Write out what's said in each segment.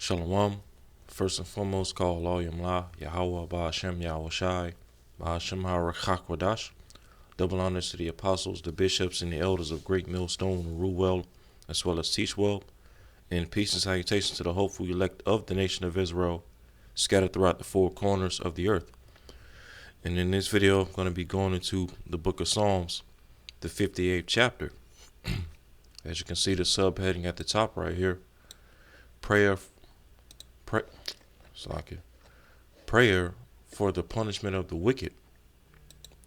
Shalom. First and foremost, call Allah Yamla, Yahweh, Ba'ashem, Yahweh Shai, Ba'ashem Harachakwadash. Double honors to the apostles, the bishops, and the elders of Great Millstone who rule well, as well as teach well. And peace and salutations to the hopeful elect of the nation of Israel, scattered throughout the four corners of the earth. And in this video, I'm going to be going into the book of Psalms, the 58th chapter. As you can see, the subheading at the top right here, prayer for the punishment of the wicked.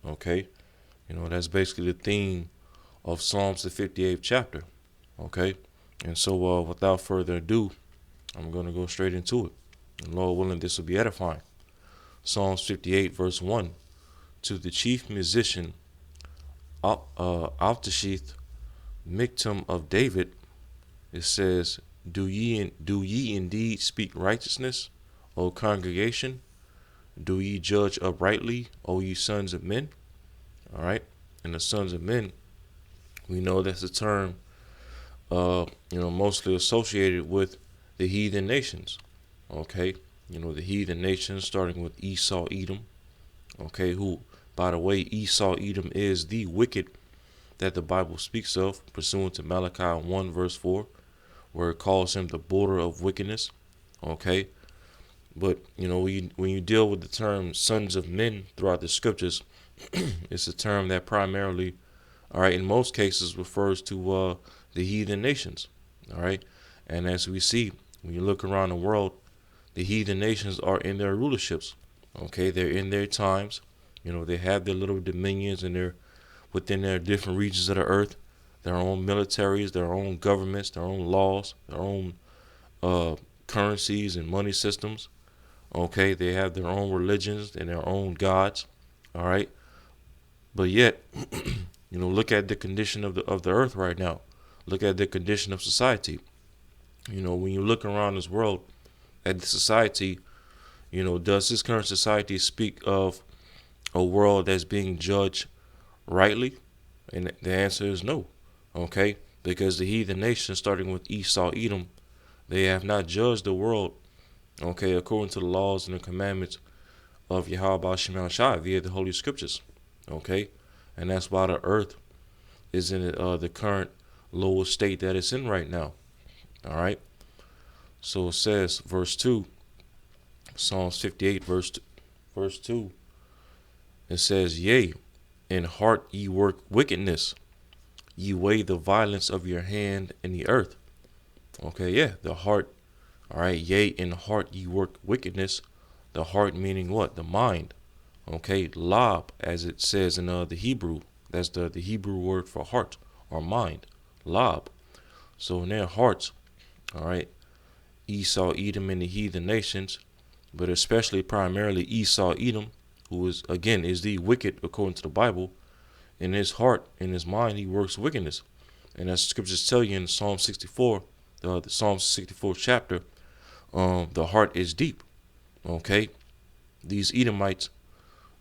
Okay, that's basically the theme of Psalms the 58th chapter. Okay, and so without further ado, I'm going to go straight into it. And Lord willing, this will be edifying. Psalms 58 verse 1. To the chief musician Altashith, Miktam of David, it says, Do ye indeed speak righteousness, O congregation? Do ye judge uprightly, O ye sons of men? All right, and the sons of men, we know that's a term, mostly associated with the heathen nations. Okay, the heathen nations, starting with Esau, Edom. Okay, who, by the way, Esau, Edom is the wicked that the Bible speaks of, pursuant to Malachi 1 verse 4, where it calls him the border of wickedness. Okay, but when you deal with the term sons of men throughout the scriptures, it's a term that primarily, all right, in most cases refers to the heathen nations. All right, and as we see, when you look around the world, the heathen nations are in their rulerships. Okay, they're in their times. They have their little dominions and they're within their different regions of the earth, their own militaries, their own governments, their own laws, their own currencies and money systems. Okay, they have their own religions and their own gods. All right, but yet, look at the condition of the earth right now. Look at the condition of society. When you look around this world at the society, does this current society speak of a world that's being judged rightly? And the answer is no. Okay, because the heathen nations, starting with Esau, Edom, they have not judged the world, okay, according to the laws and the commandments of Yahweh Ba'ashem Shai via the Holy Scriptures. Okay, and that's why the earth is in the current lowest state that it's in right now. All right, so it says, verse 2, Psalms 58, verse 2, it says, Yea, in heart ye work wickedness, ye weigh the violence of your hand in the earth. Okay, yeah, the heart. All right, yea, in heart ye work wickedness. The heart meaning what? The mind. Okay, lab, as it says in the Hebrew. That's the Hebrew word for heart or mind. Lab. So in their hearts, all right, Esau, Edom, and the heathen nations, but especially primarily Esau, Edom, who is the wicked according to the Bible. In his heart, in his mind, he works wickedness. And as scriptures tell you in Psalm 64, the Psalm 64 chapter, the heart is deep. Okay, these Edomites,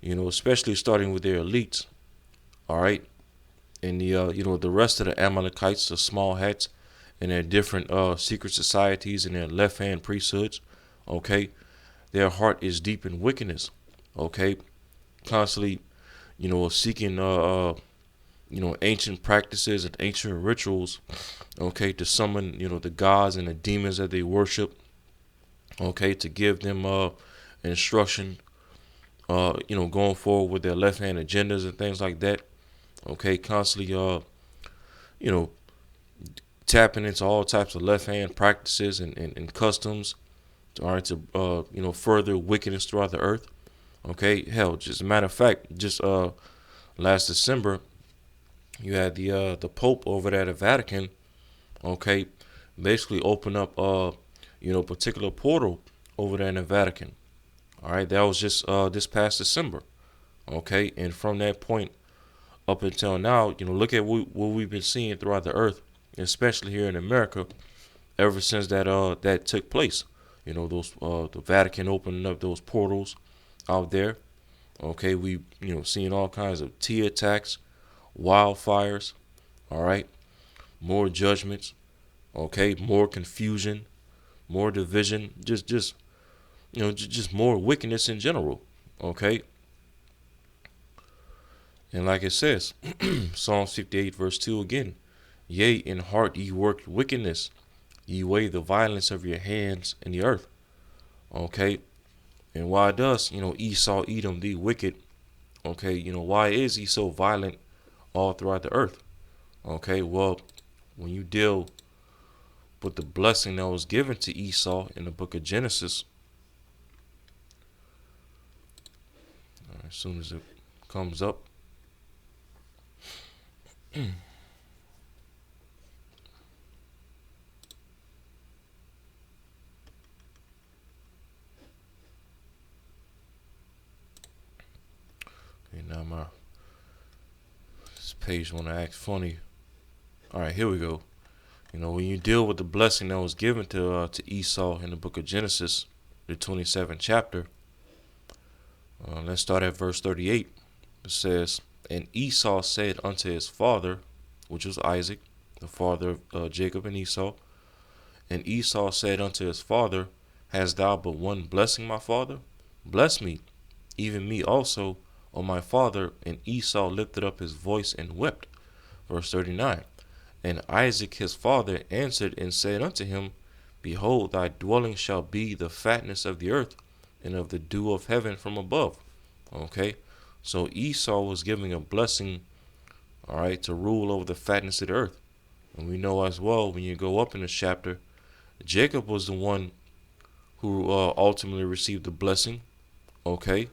especially starting with their elites, all right, and the rest of the Amalekites, the small hats, and their different secret societies and their left-hand priesthoods. Okay, their heart is deep in wickedness. Okay, constantly, seeking ancient practices and ancient rituals, okay, to summon, the gods and the demons that they worship, okay, to give them instruction, going forward with their left hand agendas and things like that. Okay, constantly, tapping into all types of left hand practices and customs, all right, to further wickedness throughout the earth. Okay, hell, just a matter of fact, just last December, you had the Pope over there at the Vatican, okay, basically open up particular portal over there in the Vatican. All right, that was just this past December. Okay, and from that point up until now, look at what we've been seeing throughout the earth, especially here in America, ever since that took place. Those the Vatican opening up those portals out there. Okay, we seeing all kinds of T attacks, wildfires. All right, more judgments. Okay, more confusion, more division, just just more wickedness in general. Okay, and like it says, Psalms 58 verse 2 again. Yea, in heart ye work wickedness, ye weigh the violence of your hands in the earth. Okay, and why does Esau Edom the wicked? Okay, why is he so violent all throughout the earth? Okay, well, when you deal with the blessing that was given to Esau in the book of Genesis, as soon as it comes up, okay, now this page want to act funny. All right, here we go. When you deal with the blessing that was given to Esau in the book of Genesis, the 27th chapter, let's start at verse 38. It says, "And Esau said unto his father," which was Isaac, the father of Jacob and Esau. "And Esau said unto his father, Hast thou but one blessing, my father? Bless me, even me also, O my father. And Esau lifted up his voice and wept." Verse 39. "And Isaac his father answered and said unto him, Behold, thy dwelling shall be the fatness of the earth, and of the dew of heaven from above." Okay, so Esau was giving a blessing, all right, to rule over the fatness of the earth. And we know as well, when you go up in this chapter, Jacob was the one who ultimately received the blessing. Okay,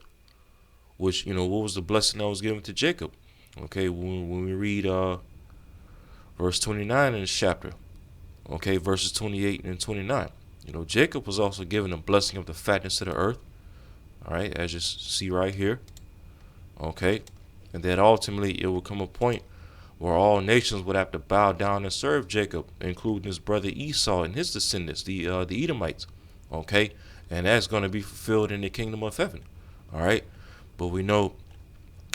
which what was the blessing that was given to Jacob? Okay, when we read verse 29 in this chapter, okay, verses 28 and 29. Jacob was also given a blessing of the fatness of the earth. All right, as you see right here. Okay, and then ultimately it will come a point where all nations would have to bow down and serve Jacob, including his brother Esau and his descendants, the Edomites. Okay, and that's going to be fulfilled in the kingdom of heaven. All right, but we know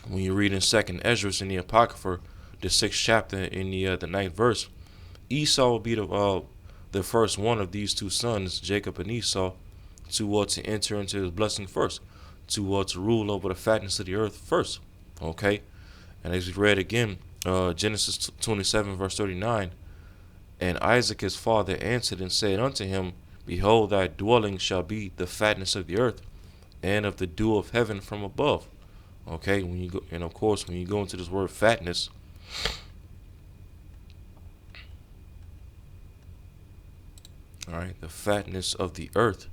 when you read in Second Esdras in the Apocrypha, the 6th chapter in the 9th verse, Esau will be the first one of these two sons, Jacob and Esau, to enter into his blessing first, to rule over the fatness of the earth first. Okay, and as we read again, Genesis 27 verse 39, "And Isaac his father answered and said unto him, Behold, thy dwelling shall be the fatness of the earth, and of the dew of heaven from above." Okay, when you go, and of course, when you go into this word fatness, all right, the fatness of the earth.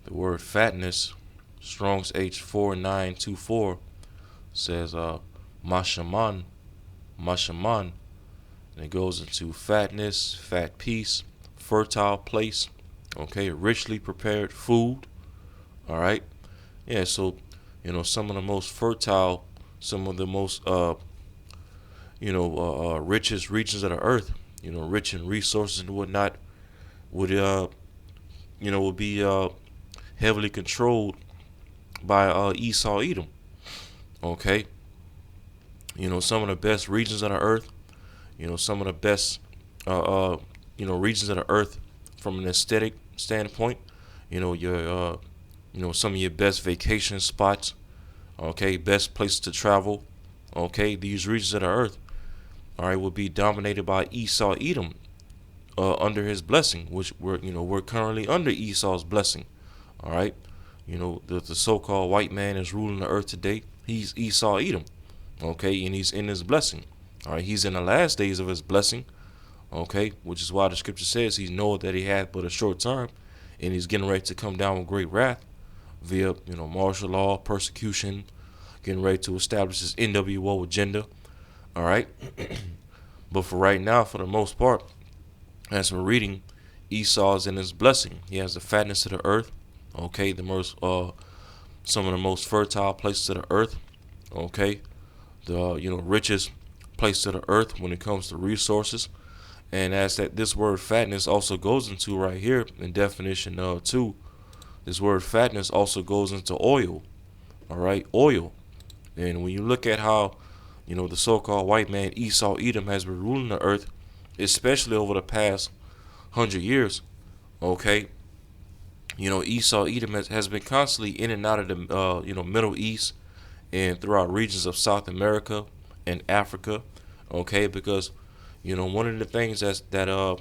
The word fatness, Strong's H4924 says mashaman, and it goes into fatness, fat piece, fertile place, okay, richly prepared food. All right, yeah. So some of the most fertile, some of the most richest regions of the earth, rich in resources and whatnot, would would be heavily controlled by Esau Edom. Okay, some of the best regions of the earth, some of the best regions of the earth from an aesthetic standpoint. Your some of your best vacation spots. Okay, best places to travel. Okay, these regions of the earth, all right, will be dominated by Esau Edom under his blessing, which we're currently under Esau's blessing. All right, the so-called white man is ruling the earth today. He's Esau Edom. Okay, and he's in his blessing. All right, he's in the last days of his blessing. Okay, which is why the scripture says he knoweth that he hath but a short time, and he's getting ready to come down with great wrath via martial law, persecution, getting ready to establish his NWO agenda. All right, but for right now, for the most part, as we're reading, Esau is in his blessing. He has the fatness of the earth. Okay, the most some of the most fertile places of the earth. Okay, the richest place of the earth when it comes to resources. And as this word fatness also goes into right here in definition 2, this word fatness also goes into oil. All right, oil. And when you look at how the so-called white man Esau Edom has been ruling the earth, especially over the past 100 years, Okay, Esau Edom has been constantly in and out of the Middle East and throughout regions of South America and Africa. Okay, because one of the things the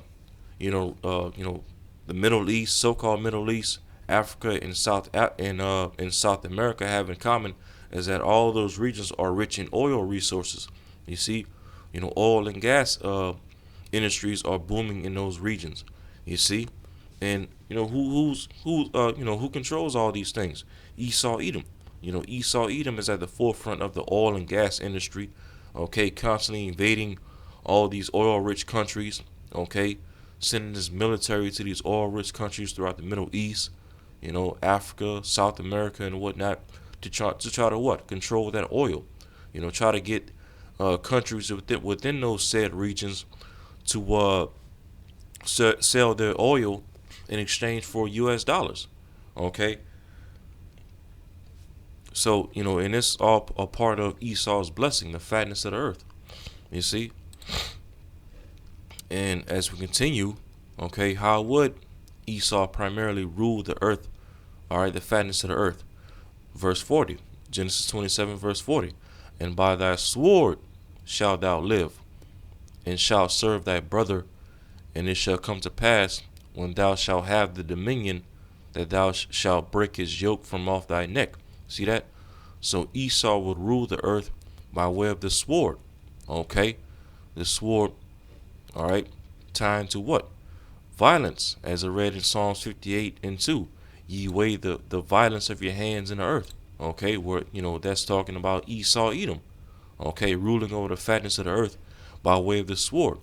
Middle East, so-called Middle East, Africa, and South America have in common is that all those regions are rich in oil resources. You see, oil and gas industries are booming in those regions. You see, and who controls all these things? Esau Edom. Esau Edom is at the forefront of the oil and gas industry. Okay, constantly invading all these oil-rich countries. Okay, sending his military to these oil-rich countries throughout the Middle East, Africa, South America, and whatnot, to try to what control that oil. Try to get countries within those said regions to sell their oil in exchange for U.S. dollars. Okay, so and it's all a part of Esau's blessing, the fatness of the earth. You see, and as we continue, okay, how would Esau primarily rule the earth? All right, the fatness of the earth. Verse 40, Genesis 27, verse 40. And by thy sword shalt thou live, and shalt serve thy brother. And it shall come to pass, when thou shalt have the dominion, that thou shalt break his yoke from off thy neck. See that? So Esau would rule the earth by way of the sword. Okay? The sword, all right, tying to what? Violence, as I read in Psalms 58 and 2. Ye weigh the violence of your hands in the earth. Okay, where that's talking about Esau Edom. Okay, ruling over the fatness of the earth by way of the sword.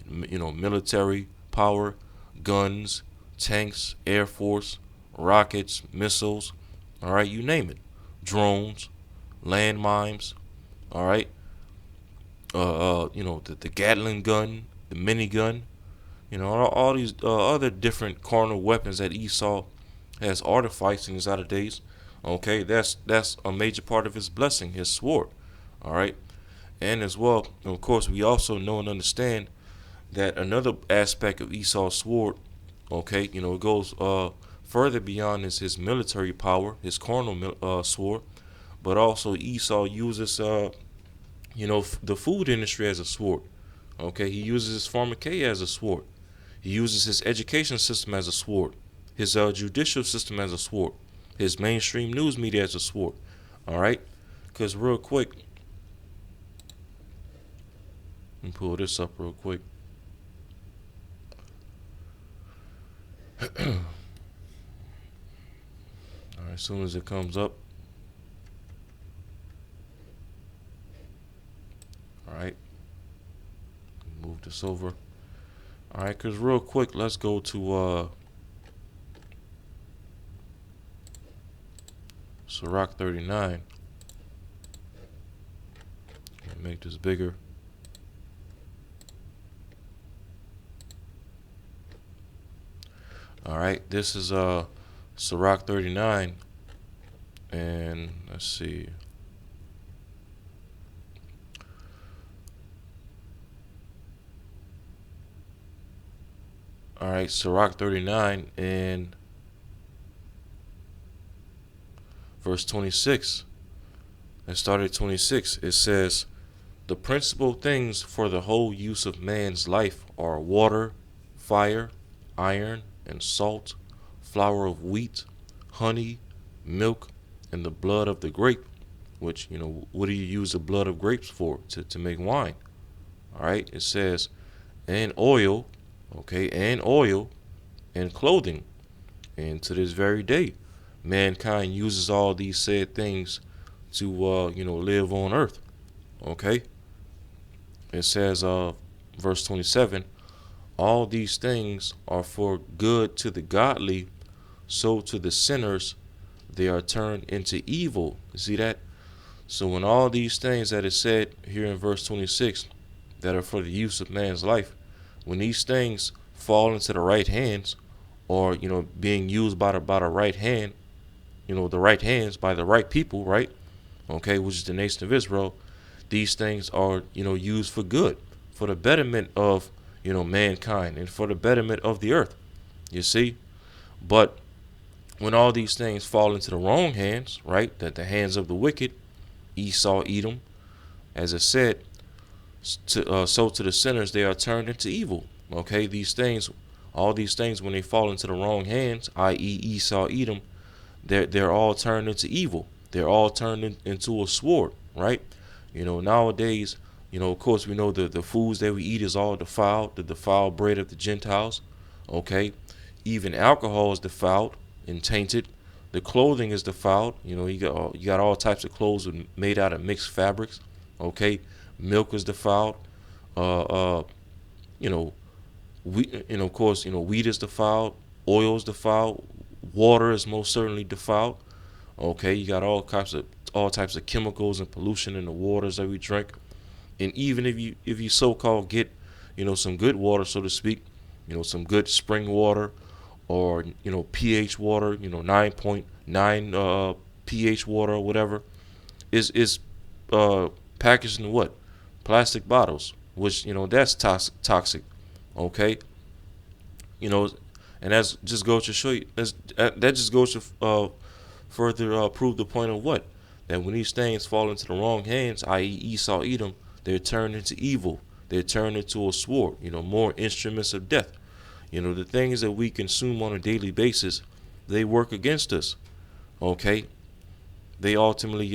Military power, guns, tanks, air force, rockets, missiles. All right, you name it. Drones, landmines. All right. The Gatling gun, the minigun. All these other different carnal weapons that Esau has artificed in his outer days. Okay, that's a major part of his blessing, his sword. All right, and as well, of course, we also know and understand that another aspect of Esau's sword, okay, it goes further beyond his military power, his carnal sword, but also Esau uses the food industry as a sword. Okay, he uses his pharmakeia as a sword. He uses his education system as a sword, his judicial system as a sword, his mainstream news media as a sword. All right, because real quick, let me pull this up real quick. All right, as soon as it comes up. All right, move this over. All right, because real quick, let's go to Sirach 39. Make this bigger. All right, this is Sirach 39, and let's see. All right, Sirach 39 and verse 26. It started at 26. It says, the principal things for the whole use of man's life are water, fire, iron, and salt, flour of wheat, honey, milk, and the blood of the grape. Which, what do you use the blood of grapes for? To make wine. All right, it says, and oil, okay, and oil, and clothing. And to this very day, mankind uses all these said things to, live on earth. Okay. It says, verse 27, all these things are for good to the godly, so to the sinners they are turned into evil. See that? So when all these things that is said here in verse 26 that are for the use of man's life, when these things fall into the right hands, or being used by the right hand, the right hands by the right people, right? Okay, which is the nation of Israel. These things are used for good, for the betterment of mankind, and for the betterment of the earth. You see, But when all these things fall into the wrong hands, right, that the hands of the wicked, Esau, Edom, as I said, so to the sinners they are turned into evil. Okay, these things, all these things, when they fall into the wrong hands, i.e., Esau, Edom, they're all turned into evil. They're all turned into a sword, right? Nowadays, of course, we know the foods that we eat is all defiled, the defiled bread of the Gentiles. Okay, even alcohol is defiled and tainted. The clothing is defiled. You got all types of clothes made out of mixed fabrics. Okay, milk is defiled. Uh, uh, you know, wheat, of course, wheat is defiled. Oil is defiled. Water is most certainly defiled. Okay, you got all types of chemicals and pollution in the waters that we drink. And even if you so-called get, some good water, so to speak, some good spring water, or pH water, 9.9 pH water or whatever, is packaged in what? Plastic bottles, which that's toxic. Okay, you know, and that's just goes to show you that just goes to further prove the point of what, that when these things fall into the wrong hands, i.e., Esau, Edom, they're turned into evil. They're turned into a sword. More instruments of death. The things that we consume on a daily basis, they work against us. Okay, they ultimately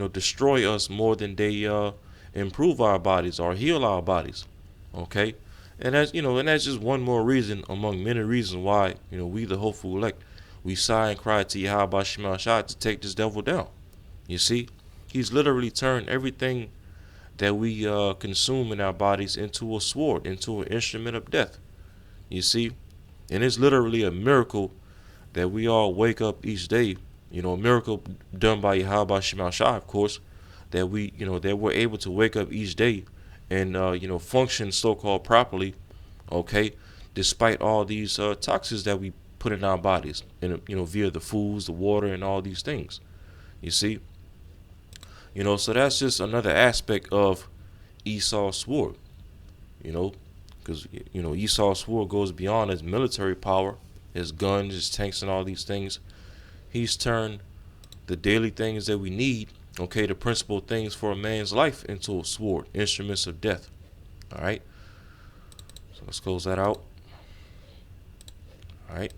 destroy us more than they improve our bodies or heal our bodies. Okay, and that's just one more reason among many reasons why we the hopeful elect, we sigh and cry to Yahweh Shema Shah to take this devil down. You see, he's literally turned everything that we consume in our bodies into a sword, into an instrument of death. You see, and it's literally a miracle that we all wake up each day. A miracle done by Yahweh Shema Shah, of course, that we're able to wake up each day and function so-called properly. Okay, despite all these toxins that we put in our bodies, and via the foods, the water, and all these things. You see, so that's just another aspect of Esau's sword. You know, because Esau's sword goes beyond his military power, his guns, his tanks, and all these things. He's turned the daily things that we need, okay, the principal things for a man's life, into a sword, instruments of death. All right. So let's close that out. All right.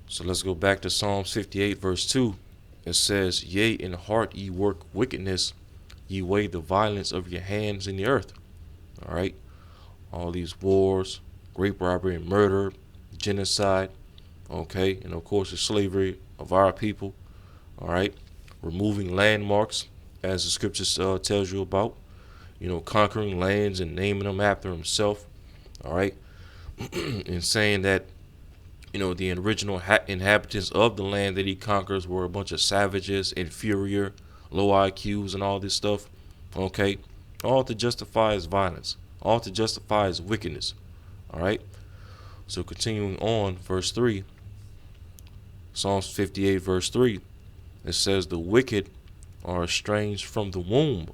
So let's go back to Psalms 58, verse 2. It says, "Yea, in heart ye work wickedness, ye weigh the violence of your hands in the earth." All right. All these wars, rape, robbery, and murder, genocide, okay, and of course the slavery of our people. All right. Removing landmarks, as the scriptures tells you about. Conquering lands and naming them after himself. All right. And saying that the original inhabitants of the land that he conquers were a bunch of savages, inferior, low IQs, and all this stuff. Okay, all to justify his violence, all to justify his wickedness. All right. So continuing on, verse 3, Psalms 58, verse 3, it says, "The wicked are estranged from the womb;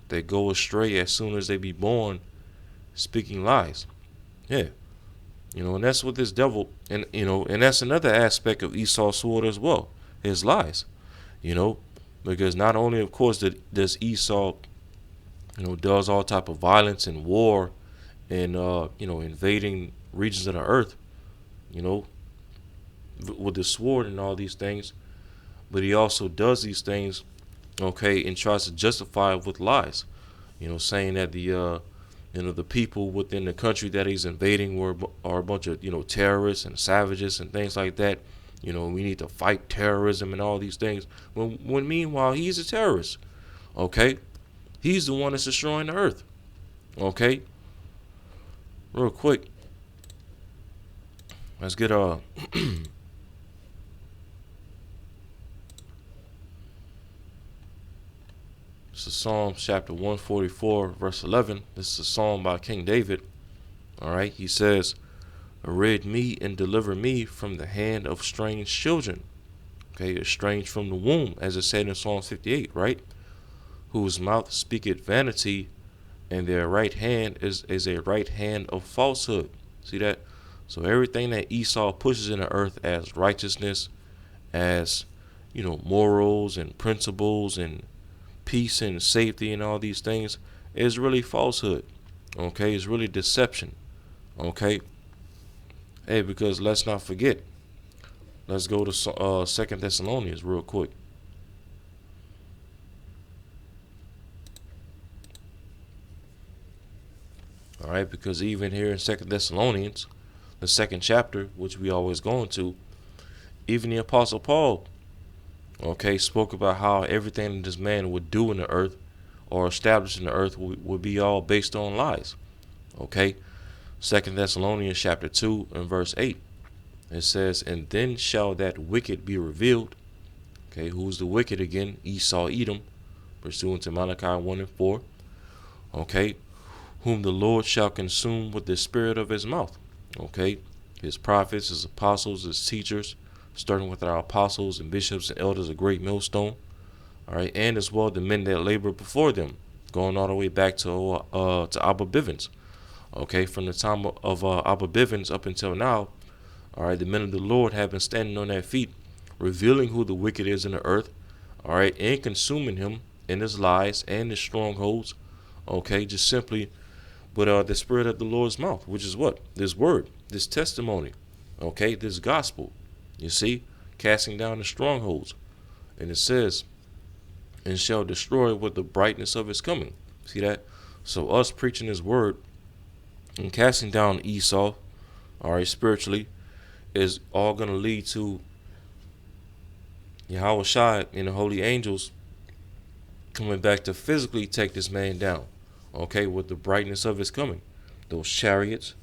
they go astray as soon as they be born, speaking lies." Yeah. And that's what this devil, and that's another aspect of Esau's sword as well, his lies. Because not only, of course, does Esau, does all type of violence and war and invading regions of the earth, with the sword and all these things, but he also does these things, okay, and tries to justify it with lies. Saying that the people within the country that he's invading are a bunch of terrorists and savages and things like that. We need to fight terrorism and all these things. When meanwhile he's a terrorist. Okay, he's the one that's destroying the earth. Okay, real quick, let's get This is Psalms chapter 144, verse 11. This is a psalm by King David. All right, he says, "Rid me and deliver me from the hand of strange children." Okay, estranged from the womb, as it said in Psalm 58, right? "Whose mouth speaketh vanity, and their right hand is a right hand of falsehood." See that? So everything that Esau pushes in the earth as righteousness, as morals and principles and peace and safety and all these things is really falsehood. Okay, it's really deception. Okay, hey, because let's not forget. Let's go to Second Thessalonians real quick. All right, because even here in Second Thessalonians, the second chapter, which we always go into, even the Apostle Paul, okay, spoke about how everything that this man would do in the earth or establish in the earth would be all based on lies. Okay, Second Thessalonians chapter 2 and verse 8. It says, and then shall that wicked be revealed. Okay, who's the wicked again? Esau, Edom, pursuant to Malachi 1 and 4. Okay, whom the Lord shall consume with the spirit of his mouth. Okay, his prophets, his apostles, his teachers, starting with our apostles and bishops and elders, a great millstone. All right, and as well the men that labor before them, going all the way back to Abba Bivens. Okay, from the time of Abba Bivens up until now, all right, the men of the Lord have been standing on their feet, revealing who the wicked is in the earth, all right, and consuming him in his lies and his strongholds, okay, just simply with the spirit of the Lord's mouth, which is what? This word, this testimony, okay, this gospel, you see, casting down the strongholds. And it says, and shall destroy with the brightness of his coming. See that? So us preaching his word and casting down Esau, all right, spiritually, is all going to lead to Yahweh Shai and the holy angels coming back to physically take this man down, okay, with the brightness of his coming. Those chariots,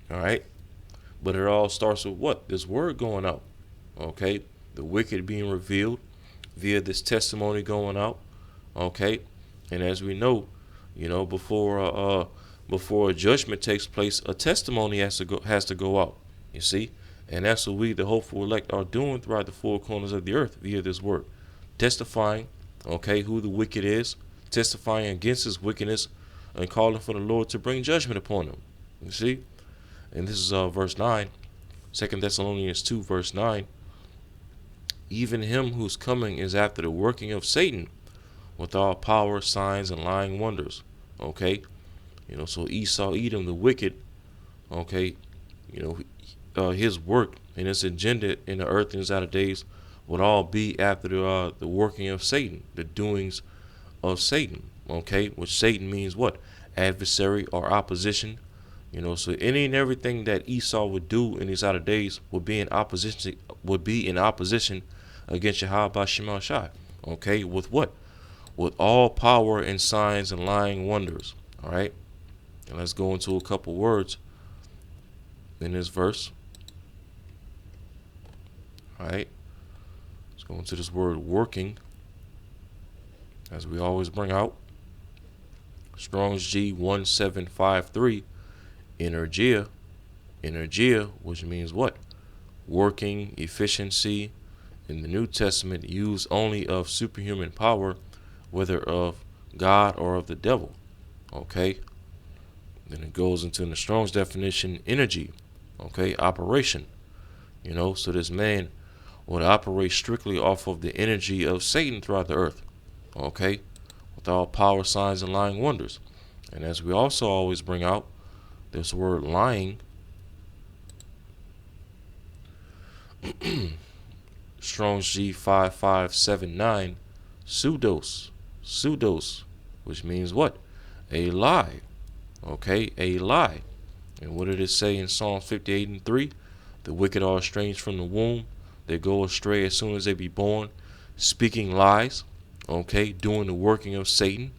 all right, but it all starts with what? This word going out, okay, the wicked being revealed via this testimony going out, okay, and as we know, before a judgment takes place, a testimony has to go out, you see, and that's what we, the hopeful elect, are doing throughout the four corners of the earth via this word, testifying, okay, who the wicked is, testifying against his wickedness, and calling for the Lord to bring judgment upon him, you see, and this is verse 9, 2 Thessalonians 2 verse 9. Even him whose coming is after the working of Satan, with all power, signs, and lying wonders. Okay, so Esau, Edom, the wicked. Okay, his work and his agenda in the earth and his outer days would all be after the working of Satan, the doings of Satan. Okay, which Satan means what? Adversary or opposition. So any and everything that Esau would do in his outer days would be in opposition. Against Yahweh Bashim Shai. Okay, with what? With all power and signs and lying wonders. All right, and let's go into a couple words in this verse. All right, let's go into this word working, as we always bring out. Strong's G 1753, energia, which means what? Working, efficiency. In the New Testament, used only of superhuman power, whether of God or of the devil. Okay. Then it goes into the Strong's definition, energy. Okay, operation. So this man would operate strictly off of the energy of Satan throughout the earth. Okay, with all power, signs, and lying wonders. And as we also always bring out, this word lying. Strong's G 5579, pseudos, which means what? A lie. Okay, a lie. And what did it say in Psalm 58 and 3? The wicked are estranged from the womb. They go astray as soon as they be born, speaking lies. Okay, doing the working of Satan,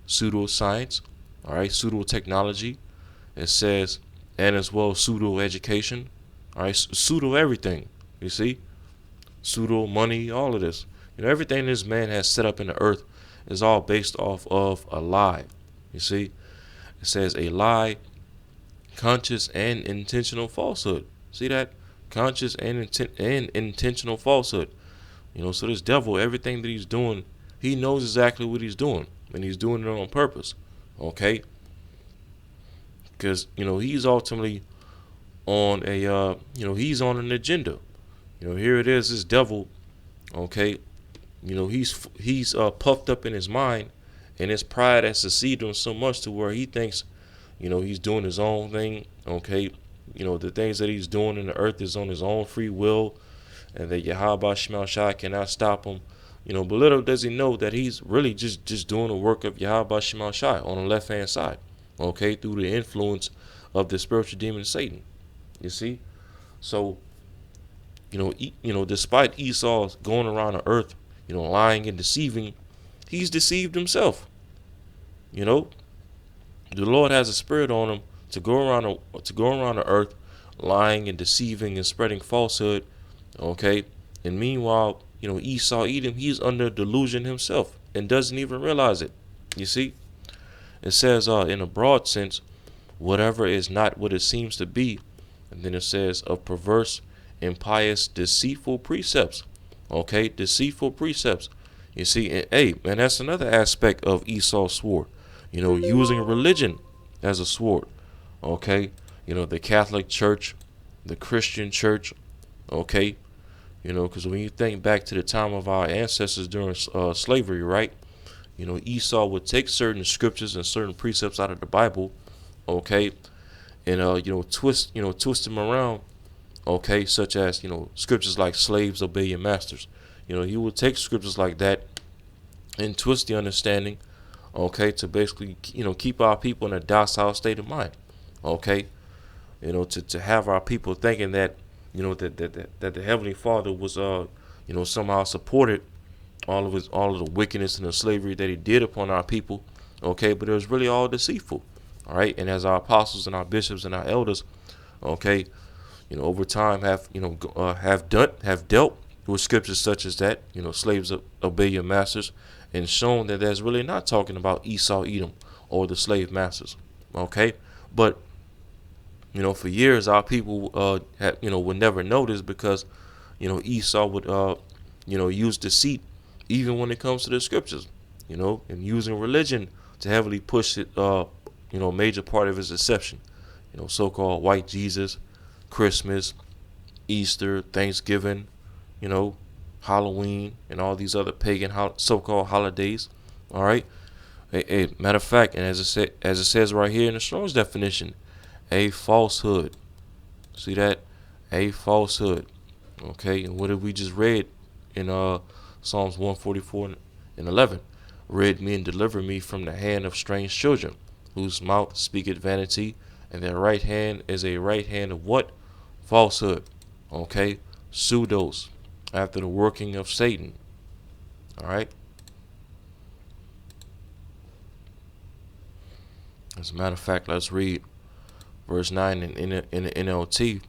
pseudoscience. All right, pseudo technology. It says, and as well pseudo education. All right, pseudo everything. You see? Pseudo money, all of this. Everything this man has set up in the earth is all based off of a lie. You see? It says a lie, conscious and intentional falsehood. See that? Conscious and intentional falsehood. So this devil, everything that he's doing, he knows exactly what he's doing. And he's doing it on purpose. Okay? because he's ultimately on a he's on an agenda. Here it is, this devil. Okay, he's puffed up in his mind, and his pride has deceived him so much to where he thinks he's doing his own thing. Okay, the things that he's doing in the earth is on his own free will, and that Yahweh Shema Shai cannot stop him. But little does he know that he's really just doing the work of Yahweh Shema Shai on the left hand side. Okay, through the influence of the spiritual demon Satan. You see, so despite Esau going around the earth, lying and deceiving, he's deceived himself. The Lord has a spirit on him to go around the earth, lying and deceiving and spreading falsehood. Okay, and meanwhile, Esau Edom, he's under delusion himself and doesn't even realize it. You see, it says in a broad sense, whatever is not what it seems to be, and then it says of perverse, impious, deceitful precepts. Okay, deceitful precepts. You see, and that's another aspect of Esau's sword. Using religion as a sword. Okay, the Catholic Church, the Christian Church. Okay, because when you think back to the time of our ancestors during slavery, right? Esau would take certain scriptures and certain precepts out of the Bible, okay, and twist them around, okay, such as scriptures like slaves obey your masters. He would take scriptures like that and twist the understanding, okay, to basically keep our people in a docile state of mind, okay, to have our people thinking that that the Heavenly Father was somehow supported all of the wickedness and the slavery that he did upon our people, okay, but it was really all deceitful. All right, and as our apostles and our bishops and our elders, okay, over time have dealt with scriptures such as that, slaves obey your masters, and shown that that's really not talking about Esau Edom or the slave masters, okay, but for years our people would never notice because Esau would use deceit even when it comes to the scriptures, and using religion to heavily push it, major part of his deception, so-called white Jesus, Christmas, Easter, Thanksgiving, Halloween, and all these other pagan so-called holidays. All right. Matter of fact, and as it says right here in the Strong's definition, a falsehood. See that? A falsehood. Okay. And what did we just read in Psalms 144 and 11? Rid me and deliver me from the hand of strange children, whose mouth speaketh vanity, and their right hand is a right hand of what? Falsehood. Okay? Pseudos, after the working of Satan. Alright? As a matter of fact, let's read verse 9 in the NLT.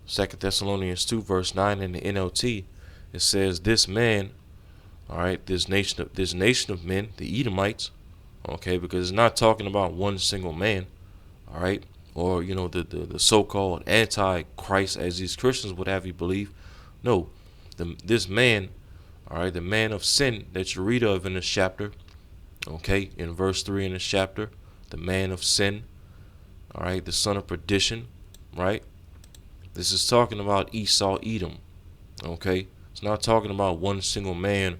2 Thessalonians 2, verse 9 in the NLT. It says, this man, alright, this nation of men, the Edomites, okay, because it's not talking about one single man, all right, or the so-called anti-Christ, as these Christians would have you believe. No, this man, all right, the man of sin that you read of in this chapter, okay, in verse 3 in this chapter, the man of sin, all right, the son of perdition, right? This is talking about Esau Edom, okay? It's not talking about one single man,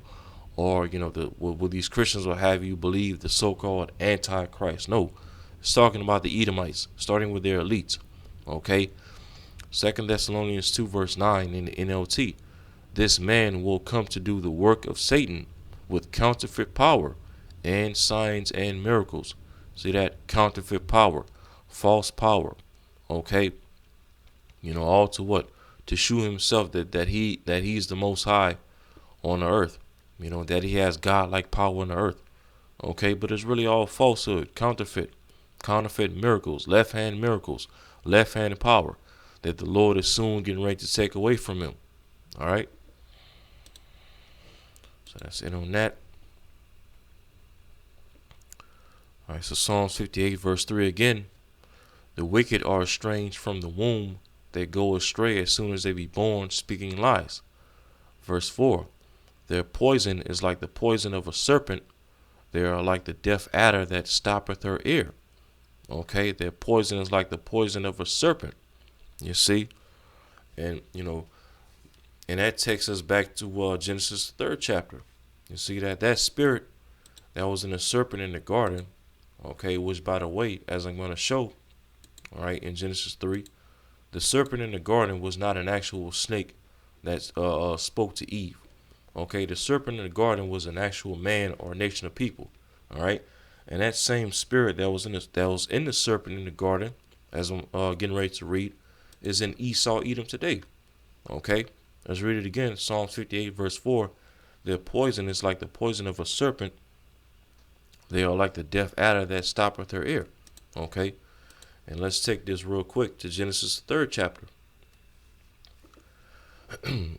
or what these Christians will have you believe, the so-called anti-Christ. No, it's talking about the Edomites, starting with their elites. Okay, 2 Thessalonians 2 verse 9 in the NLT. This man will come to do the work of Satan with counterfeit power and signs and miracles. See that? Counterfeit power, false power. Okay, all to what? To shew himself that he's the most high on the earth. That he has God-like power on the earth. Okay, but it's really all falsehood, counterfeit miracles, left-hand power that the Lord is soon getting ready to take away from him. All right. So that's it on that. All right, so Psalms 58 verse 3 again. The wicked are estranged from the womb. They go astray as soon as they be born, speaking lies. Verse 4. Their poison is like the poison of a serpent. They are like the deaf adder that stoppeth her ear. Okay, their poison is like the poison of a serpent. You see, and and that takes us back to Genesis 3rd chapter. You see that spirit that was in the serpent in the garden, okay, which by the way, as I'm going to show, all right, in Genesis 3, the serpent in the garden was not an actual snake that spoke to Eve. Okay, the serpent in the garden was an actual man or nation of people. All right, and that same spirit that was in the serpent in the garden, as I'm getting ready to read, is in Esau Edom today. Okay, let's read it again. Psalm 58 verse 4. Their poison is like the poison of a serpent. They are like the deaf adder that stoppeth her ear. Okay, and let's take this real quick to Genesis 3rd chapter.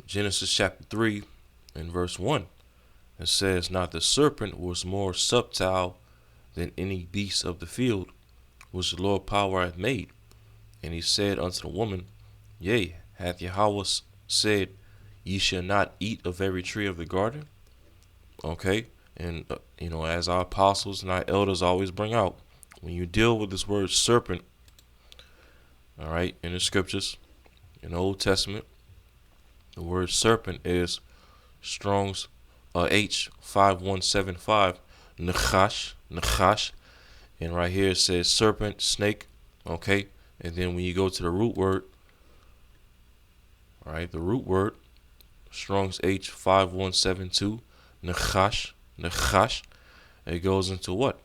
Genesis chapter 3 and verse 1. It says, "Now the serpent was more subtile than any beast of the field, which the Lord power hath made. And he said unto the woman, Yea, hath Yahweh said, Ye shall not eat of every tree of the garden?" Okay, and as our apostles and our elders always bring out, when you deal with this word serpent, all right, in the scriptures, in the Old Testament, the word serpent is Strong's H5175, Nachash, and right here it says serpent, snake, okay, and then when you go to the root word, all right, the root word, Strong's H5172, Nachash, it goes into what?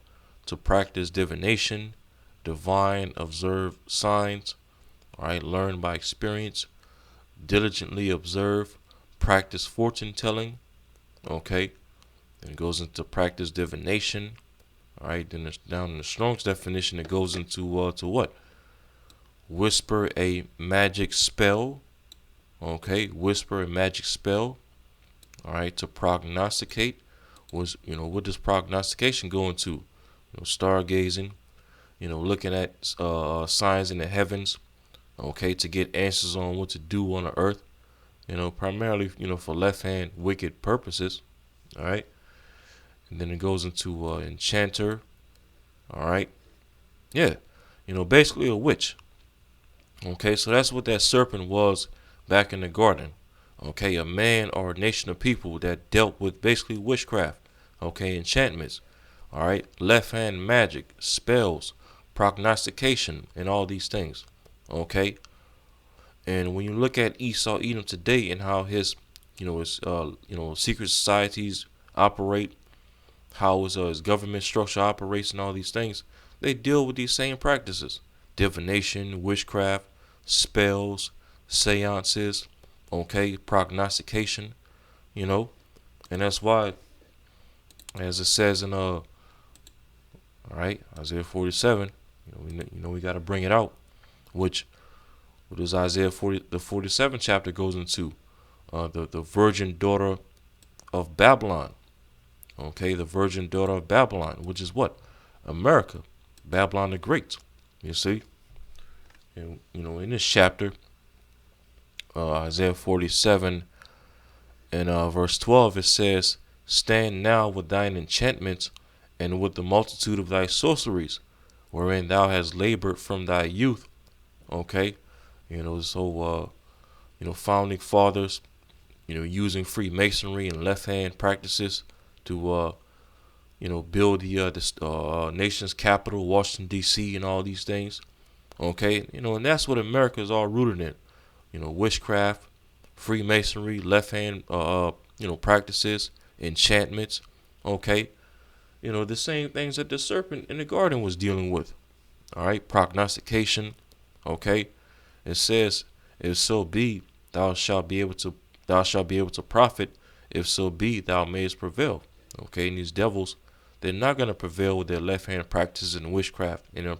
To practice divination, divine, observe signs, all right, learn by experience, diligently observe, practice fortune telling, okay, then it goes into practice divination, all right, then down in the Strong's definition it goes into to what? Whisper a magic spell, okay, whisper a magic spell, all right, to prognosticate. Was what does prognostication go into? Stargazing, looking at signs in the heavens, okay, to get answers on what to do on the earth, primarily, for left hand wicked purposes, all right. And then it goes into enchanter, all right, yeah, basically a witch. Okay, so that's what that serpent was back in the garden. Okay, a man or a nation of people that dealt with basically witchcraft, okay, enchantments, all right, left hand magic, spells, prognostication, and all these things, okay. And when you look at Esau Edom today and how his secret societies operate, how his government structure operates, and all these things, they deal with these same practices: divination, witchcraft, spells, seances, okay, prognostication, and that's why, as it says in all right, Isaiah 47, we got to bring it out, which what is Isaiah 40, the 47th chapter goes into the virgin daughter of Babylon, okay, the virgin daughter of Babylon, which is what? America, Babylon the Great, you see. And, in this chapter, Isaiah 47 and verse 12, it says, "Stand now with thine enchantments and with the multitude of thy sorceries, wherein thou hast labored from thy youth." Okay, founding fathers, using Freemasonry and left hand practices to build the nation's capital, Washington D.C., and all these things. Okay, and that's what America is all rooted in. Witchcraft, Freemasonry, left hand practices, enchantments. Okay, the same things that the serpent in the garden was dealing with. All right, prognostication. Okay, it says, "If so be thou shalt be able to profit, if so be thou mayest prevail." Okay, and these devils, they're not gonna prevail with their left hand practices and witchcraft and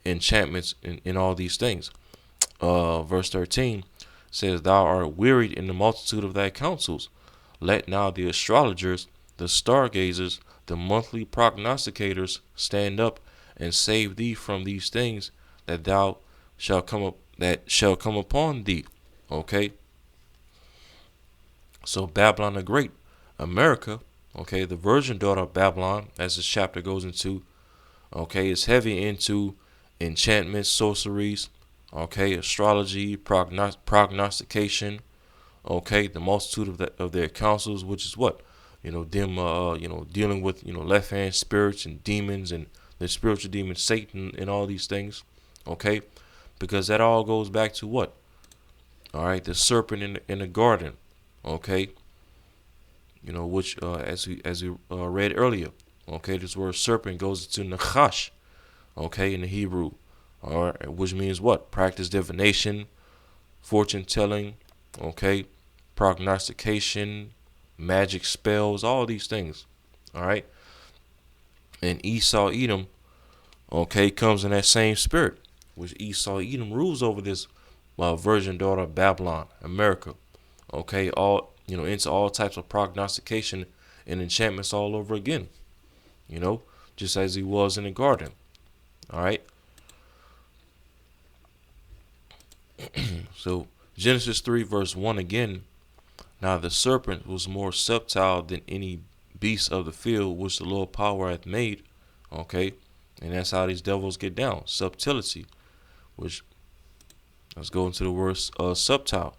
enchantments and all these things. Verse 13 says, "Thou art wearied in the multitude of thy counsels. Let now the astrologers, the stargazers, the monthly prognosticators stand up and save thee from these things that shall come upon thee." Okay, so Babylon the Great, America, okay, the virgin daughter of Babylon, as this chapter goes into, Okay, it's heavy into enchantments, sorceries, okay, astrology, prognostication, okay, the multitude of their counsels, which is what, them, dealing with, left hand spirits and demons and the spiritual demon Satan and all these things, okay, because that all goes back to what, all right, the serpent in the garden, okay, which as we read earlier, okay, this word serpent goes to nachash, okay, in the Hebrew, all right, which means what, practice divination, fortune telling, okay, prognostication, magic spells, all these things. All right. And Esau Edom, okay, comes in that same spirit, which Esau Edom rules over this virgin daughter of Babylon, America. Okay, all into all types of prognostication and enchantments all over again. You know, just as he was in the garden. All right. So Genesis 3 verse 1 again. Now the serpent was more subtile than any beast of the field which the Lord power hath made. Okay. And that's how these devils get down. Subtlety. Which, let's go into the word subtile.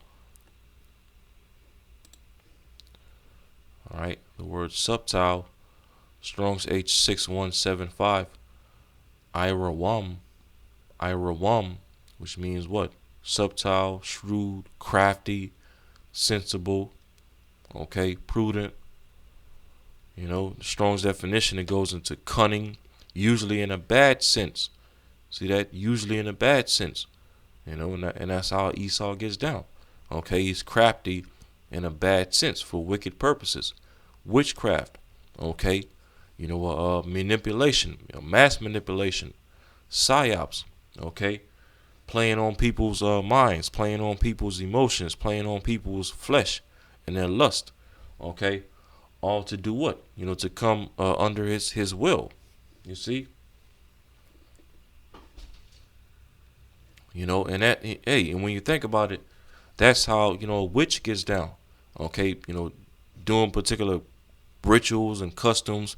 All right. The word subtile. Strong's H6175. Irawam. Irawam. Which means what? Subtile, shrewd, crafty, sensible, okay, prudent. Strong's definition, it goes into cunning, usually in a bad sense. See that? Usually in a bad sense. And that's how Esau gets down. Okay, he's crafty in a bad sense for wicked purposes. Witchcraft, okay, manipulation, mass manipulation, psyops, okay, playing on people's minds, playing on people's emotions, playing on people's flesh and their lust, okay, all to do what? To come under his will. You see? And that, hey, and when you think about it, that's how, a witch gets down. Okay, doing particular rituals and customs,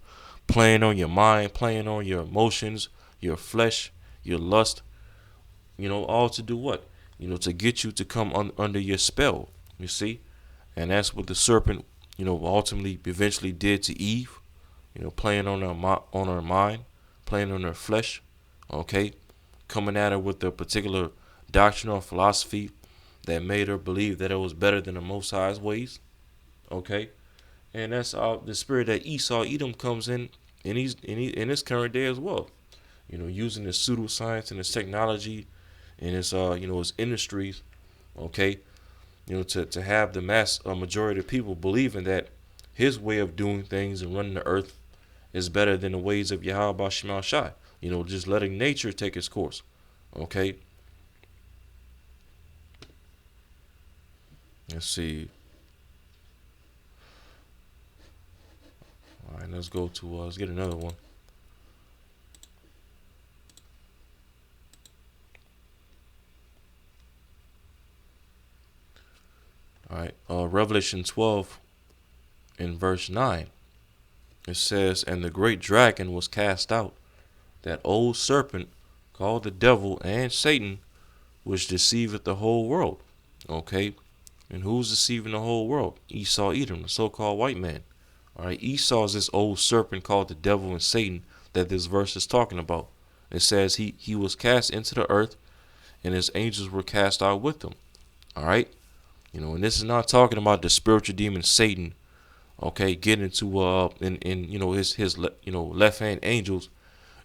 playing on your mind, playing on your emotions, your flesh, your lust, all to do what? To get you to come under your spell, you see? And that's what the serpent, ultimately, eventually did to Eve, playing on her mind, playing on her flesh, okay? Coming at her with a particular doctrine or philosophy that made her believe that it was better than the Most High's ways, okay? And that's the spirit that Esau Edom comes in his current day as well. Using his pseudoscience and his technology and his his industries, okay, to have the mass majority of people believing that his way of doing things and running the earth is better than the ways of Yahweh Shemal Shai. Just letting nature take its course. Okay. Let's see. All right, let's go to let's get another one. All right, Revelation 12 in verse 9. It says, "And the great dragon was cast out, that old serpent called the devil and Satan, which deceiveth the whole world." Okay, and who's deceiving the whole world? Esau Edom, the so-called white man. All right, Esau is this old serpent called the devil and Satan that this verse is talking about. It says he was cast into the earth, and his angels were cast out with him. All right. And this is not talking about the spiritual demon Satan, okay, getting into his left hand angels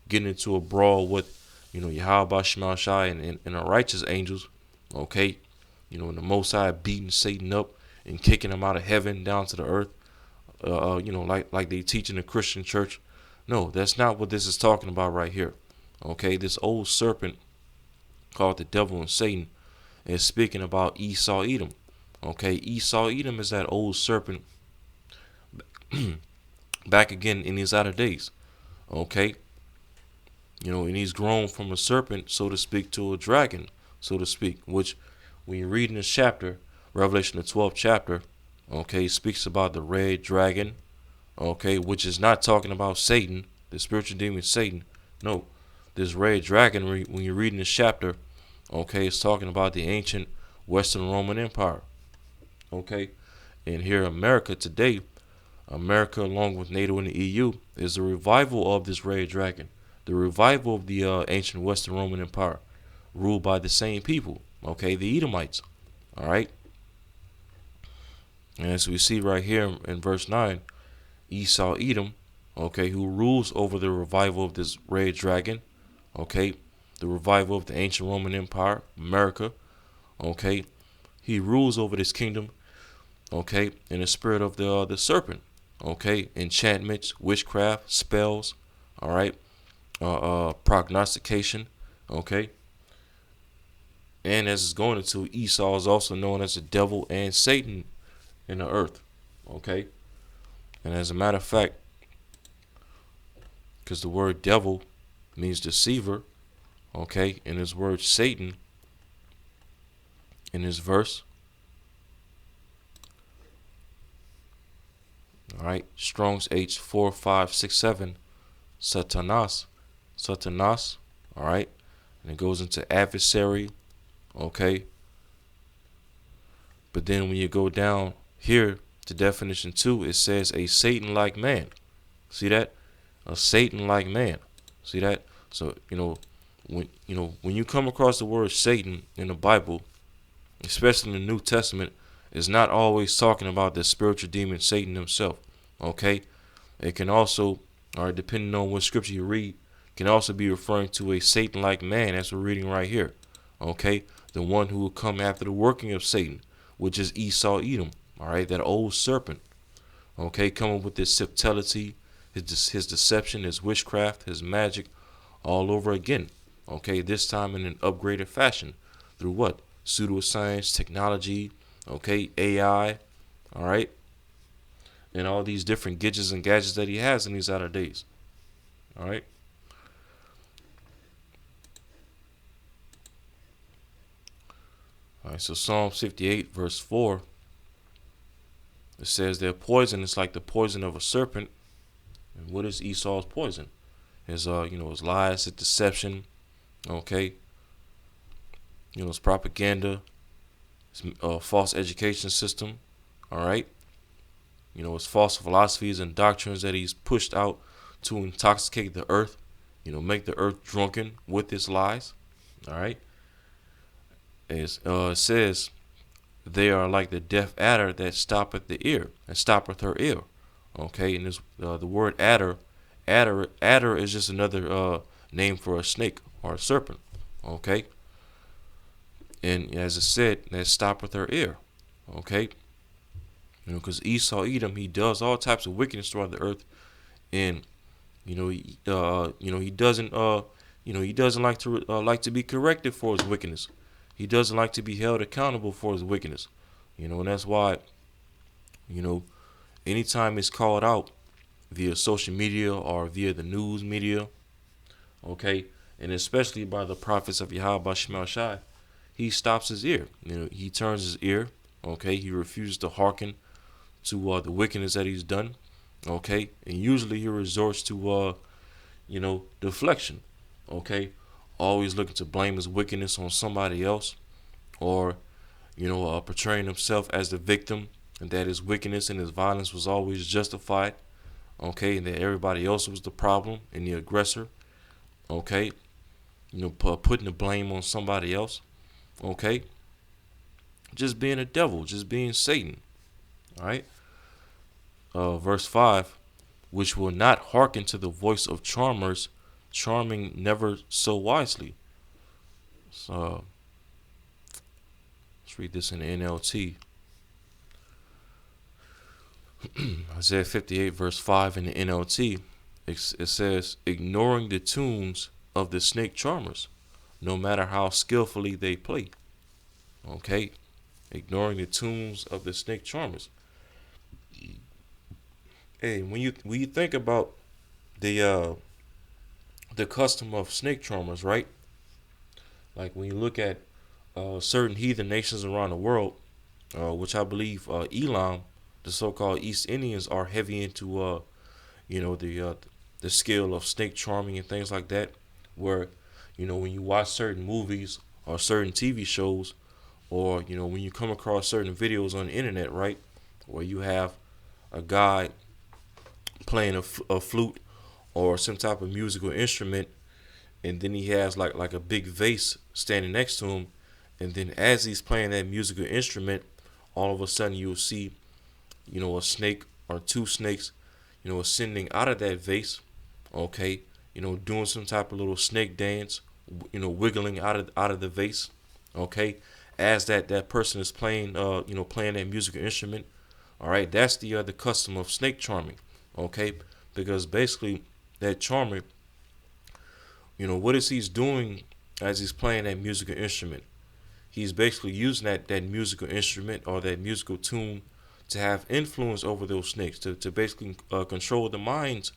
getting into a brawl with Yahweh Shemal Shai and the righteous angels, okay, and the Most High beating Satan up and kicking him out of heaven down to the earth, like they teach in the Christian church. No, that's not what this is talking about right here. Okay, this old serpent called the devil and Satan is speaking about Esau Edom. Okay, Esau Edom is that old serpent back again in his outer days. Okay, and he's grown from a serpent, so to speak, to a dragon, so to speak, which when you read in this chapter, Revelation the 12th chapter, okay, speaks about the red dragon, okay, which is not talking about Satan, the spiritual demon Satan, No, this red dragon, when you're reading this chapter, okay, it's talking about the ancient Western Roman Empire. Okay, and here America today, America along with NATO and the EU, is the revival of this red dragon, the revival of the ancient Western Roman Empire, ruled by the same people. Okay, the Edomites. All right, and as we see right here in verse 9, Esau Edom, okay, who rules over the revival of this red dragon, okay, the revival of the ancient Roman Empire, America, okay, he rules over this kingdom, okay, in the spirit of the serpent, okay, enchantments, witchcraft, spells, all right, prognostication, okay, and as it's going into, Esau is also known as the devil and Satan in the earth, okay, and as a matter of fact, because the word devil means deceiver, okay, and his word Satan in this verse, all right, Strong's H4567, Satanas, Satanas, all right, and it goes into adversary, okay, but then when you go down here to definition 2, it says a Satan-like man. See that? A Satan-like man. See that? So when you come across the word Satan in the Bible, especially in the New Testament, it's not always talking about the spiritual demon Satan himself. Okay, it can also, or depending on what scripture you read, can also be referring to a Satan-like man, as we're reading right here. Okay, the one who will come after the working of Satan, which is Esau Edom. All right, that old serpent. Okay, coming with his subtlety, his deception, his witchcraft, his magic, all over again. Okay, this time in an upgraded fashion through what? Pseudoscience, technology, okay, AI, all right, and all these different gadgets and gadgets that he has in these outer days. All right. All right, so Psalm 58, verse 4, it says their poison is like the poison of a serpent. And what is Esau's poison? His his lies, his deception, okay, his propaganda, his false education system, all right, his false philosophies and doctrines that he's pushed out to intoxicate the earth, make the earth drunken with his lies, all right. It says they are like the deaf adder that stoppeth the ear and stoppeth her ear, okay, and this the word adder is just another name for a snake or a serpent, okay, and as it said, that stoppeth her ear, okay, because Esau Edom, he does all types of wickedness throughout the earth, and he doesn't he doesn't like to be corrected for his wickedness. He doesn't like to be held accountable for his wickedness, and that's why, anytime it's called out via social media or via the news media, okay, and especially by the prophets of Yahweh Shemel Shai, he stops his ear. He turns his ear, okay, he refuses to hearken to the wickedness that he's done, okay, and usually he resorts to deflection, okay, always looking to blame his wickedness on somebody else, or portraying himself as the victim, and that his wickedness and his violence was always justified, okay, and that everybody else was the problem and the aggressor, okay, putting the blame on somebody else, okay, just being a devil, just being Satan, all right. Verse 5, which will not hearken to the voice of charmers, charming never so wisely. So let's read this in the NLT. Isaiah 58, verse 5 in the NLT, it says, ignoring the tunes of the snake charmers, no matter how skillfully they play. Okay, ignoring the tunes of the snake charmers. Hey, when you think about the custom of snake charmers, right? Like when you look at certain heathen nations around the world, which I believe Elam, the so-called East Indians, are heavy into the the skill of snake charming and things like that, where when you watch certain movies or certain TV shows, or when you come across certain videos on the internet, right, where you have a guy playing a flute or some type of musical instrument, and then he has like a big vase standing next to him, and then as he's playing that musical instrument, all of a sudden you'll see a snake or two snakes ascending out of that vase, okay, doing some type of little snake dance, wiggling out of the vase, okay, as that person is playing playing that musical instrument. All right, that's the custom of snake charming, okay, because basically that charmer, what is he's doing as he's playing that musical instrument? He's basically using that musical instrument or that musical tune to have influence over those snakes, to basically control the minds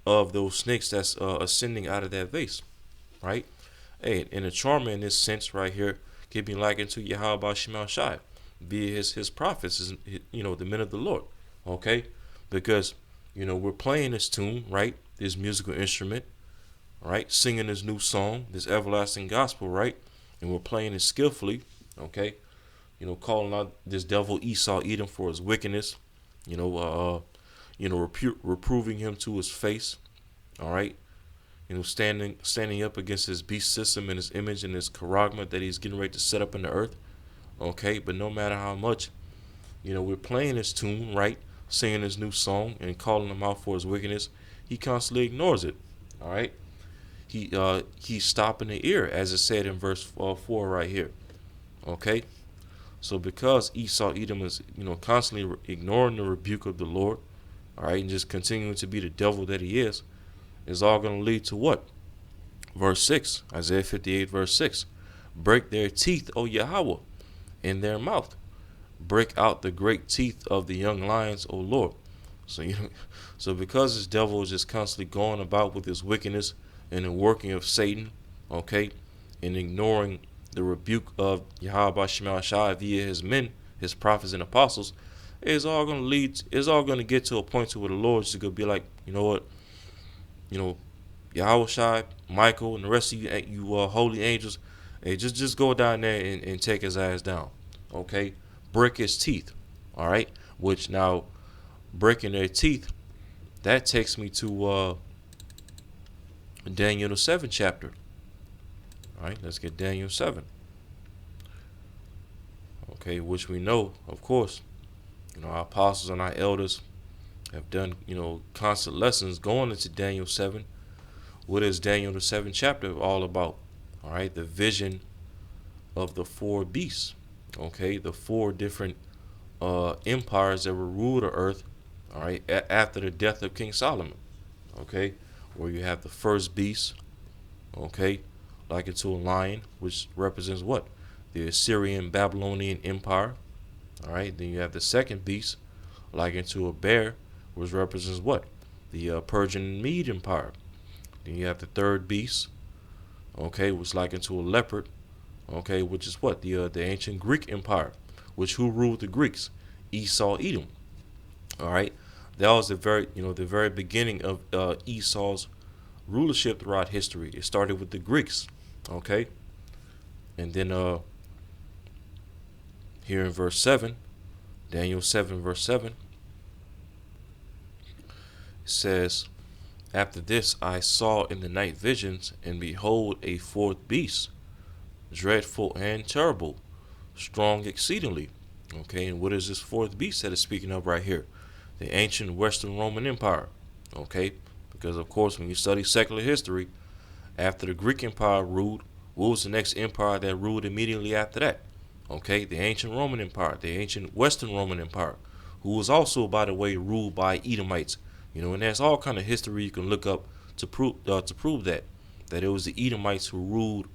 of those snakes that's ascending out of that vase, right? Hey, and the charmer in this sense right here can be likened to Yahweh Shemal Shai, be his prophets, the men of the Lord, okay? Because, we're playing this tune, right? This musical instrument, right? Singing this new song, this everlasting gospel, right? And we're playing it skillfully, okay? Calling out this devil Esau Edom for his wickedness, reproving him to his face, all right? Standing up against his beast system and his image and his charagma that he's getting ready to set up in the earth, okay? But no matter how much, we're playing this tune, right? Singing this new song and calling him out for his wickedness, he constantly ignores it, all right? He's stopping the ear, as it said in verse 4 right here, okay? So because Esau Edom is, constantly ignoring the rebuke of the Lord, all right, and just continuing to be the devil that he is all going to lead to what? Verse 6, Isaiah 58, verse 6. Break their teeth, O Yahweh, in their mouth. Break out the great teeth of the young lions, O Lord. So because this devil is just constantly going about with his wickedness and the working of Satan, okay, and ignoring the rebuke of Yahweh Shemal Shai via his men, his prophets and apostles, it's all going to get to a point to where the Lord's just going to be like, you know what, Yahweh Shai, Michael, and the rest of you holy angels, hey, just go down there and take his ass down, okay? Break his teeth, all right? Which now, breaking their teeth, that takes me to Daniel the 7th chapter. All right, let's get Daniel 7. Okay, which we know, of course, our apostles and our elders have done, constant lessons going into Daniel 7. What is Daniel the 7th chapter all about? All right, the vision of the four beasts. Okay, the four different empires that will rule the earth. All right, after the death of King Solomon. Okay, where you have the first beast. Okay, like into a lion, which represents what? The Assyrian Babylonian Empire. All right, then you have the second beast, like into a bear, which represents what? The Persian Mede Empire. Then you have the third beast, okay, which like into a leopard, okay, which is what? The ancient Greek Empire, which who ruled the Greeks? Esau Edom. All right, that was the very beginning of Esau's rulership throughout history. It started with the Greeks, okay, and then here in verse 7, Daniel 7 verse 7, it says, after this I saw in the night visions, and behold a fourth beast, dreadful and terrible, strong exceedingly. Okay, and what is this fourth beast that is speaking of right here? The ancient Western Roman Empire. Okay, because of course when you study secular history, after the Greek Empire ruled, what was the next empire that ruled immediately after that? Okay, the ancient Roman Empire, the ancient Western Roman Empire, who was also, by the way, ruled by Edomites. And there's all kind of history you can look up to prove that it was the Edomites who ruled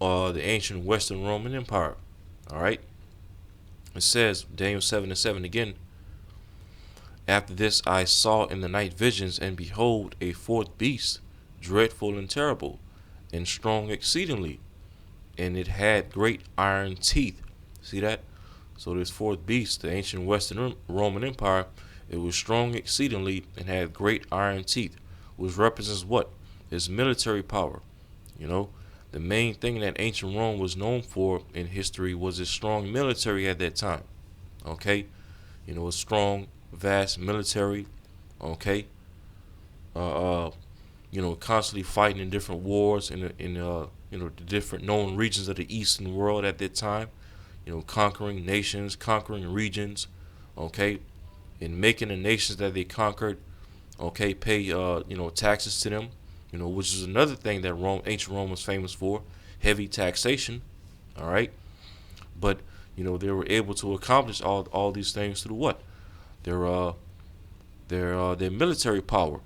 the ancient Western Roman Empire. All right. It says Daniel 7:7 again. After this I saw in the night visions, and behold a fourth beast, dreadful and terrible, and strong exceedingly, and it had great iron teeth. See that? So this fourth beast, the ancient Western Roman Empire, it was strong exceedingly and had great iron teeth. which represents what? Its military power. You know, the main thing that ancient Rome was known for in history was its strong military at that time. Okay, a strong, vast military. Okay, uh, constantly fighting in different wars in the different known regions of the Eastern world at that time. Conquering nations, conquering regions. Okay, and making the nations that they conquered, okay, pay taxes to them, which is another thing that ancient Rome was famous for, heavy taxation. All right, but they were able to accomplish all these things through what? Their their military power,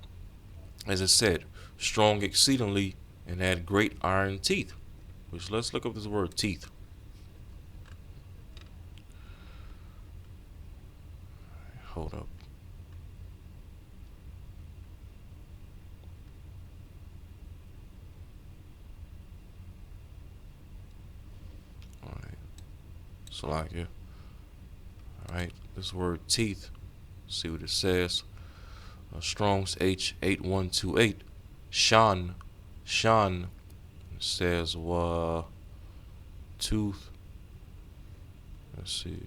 as I said, strong exceedingly, and had great iron teeth. Which, let's look up this word teeth. Hold up. All right. So like yeah. All right. This word teeth. See what it says. Strong's H8128. Shan. It says tooth. Let's see.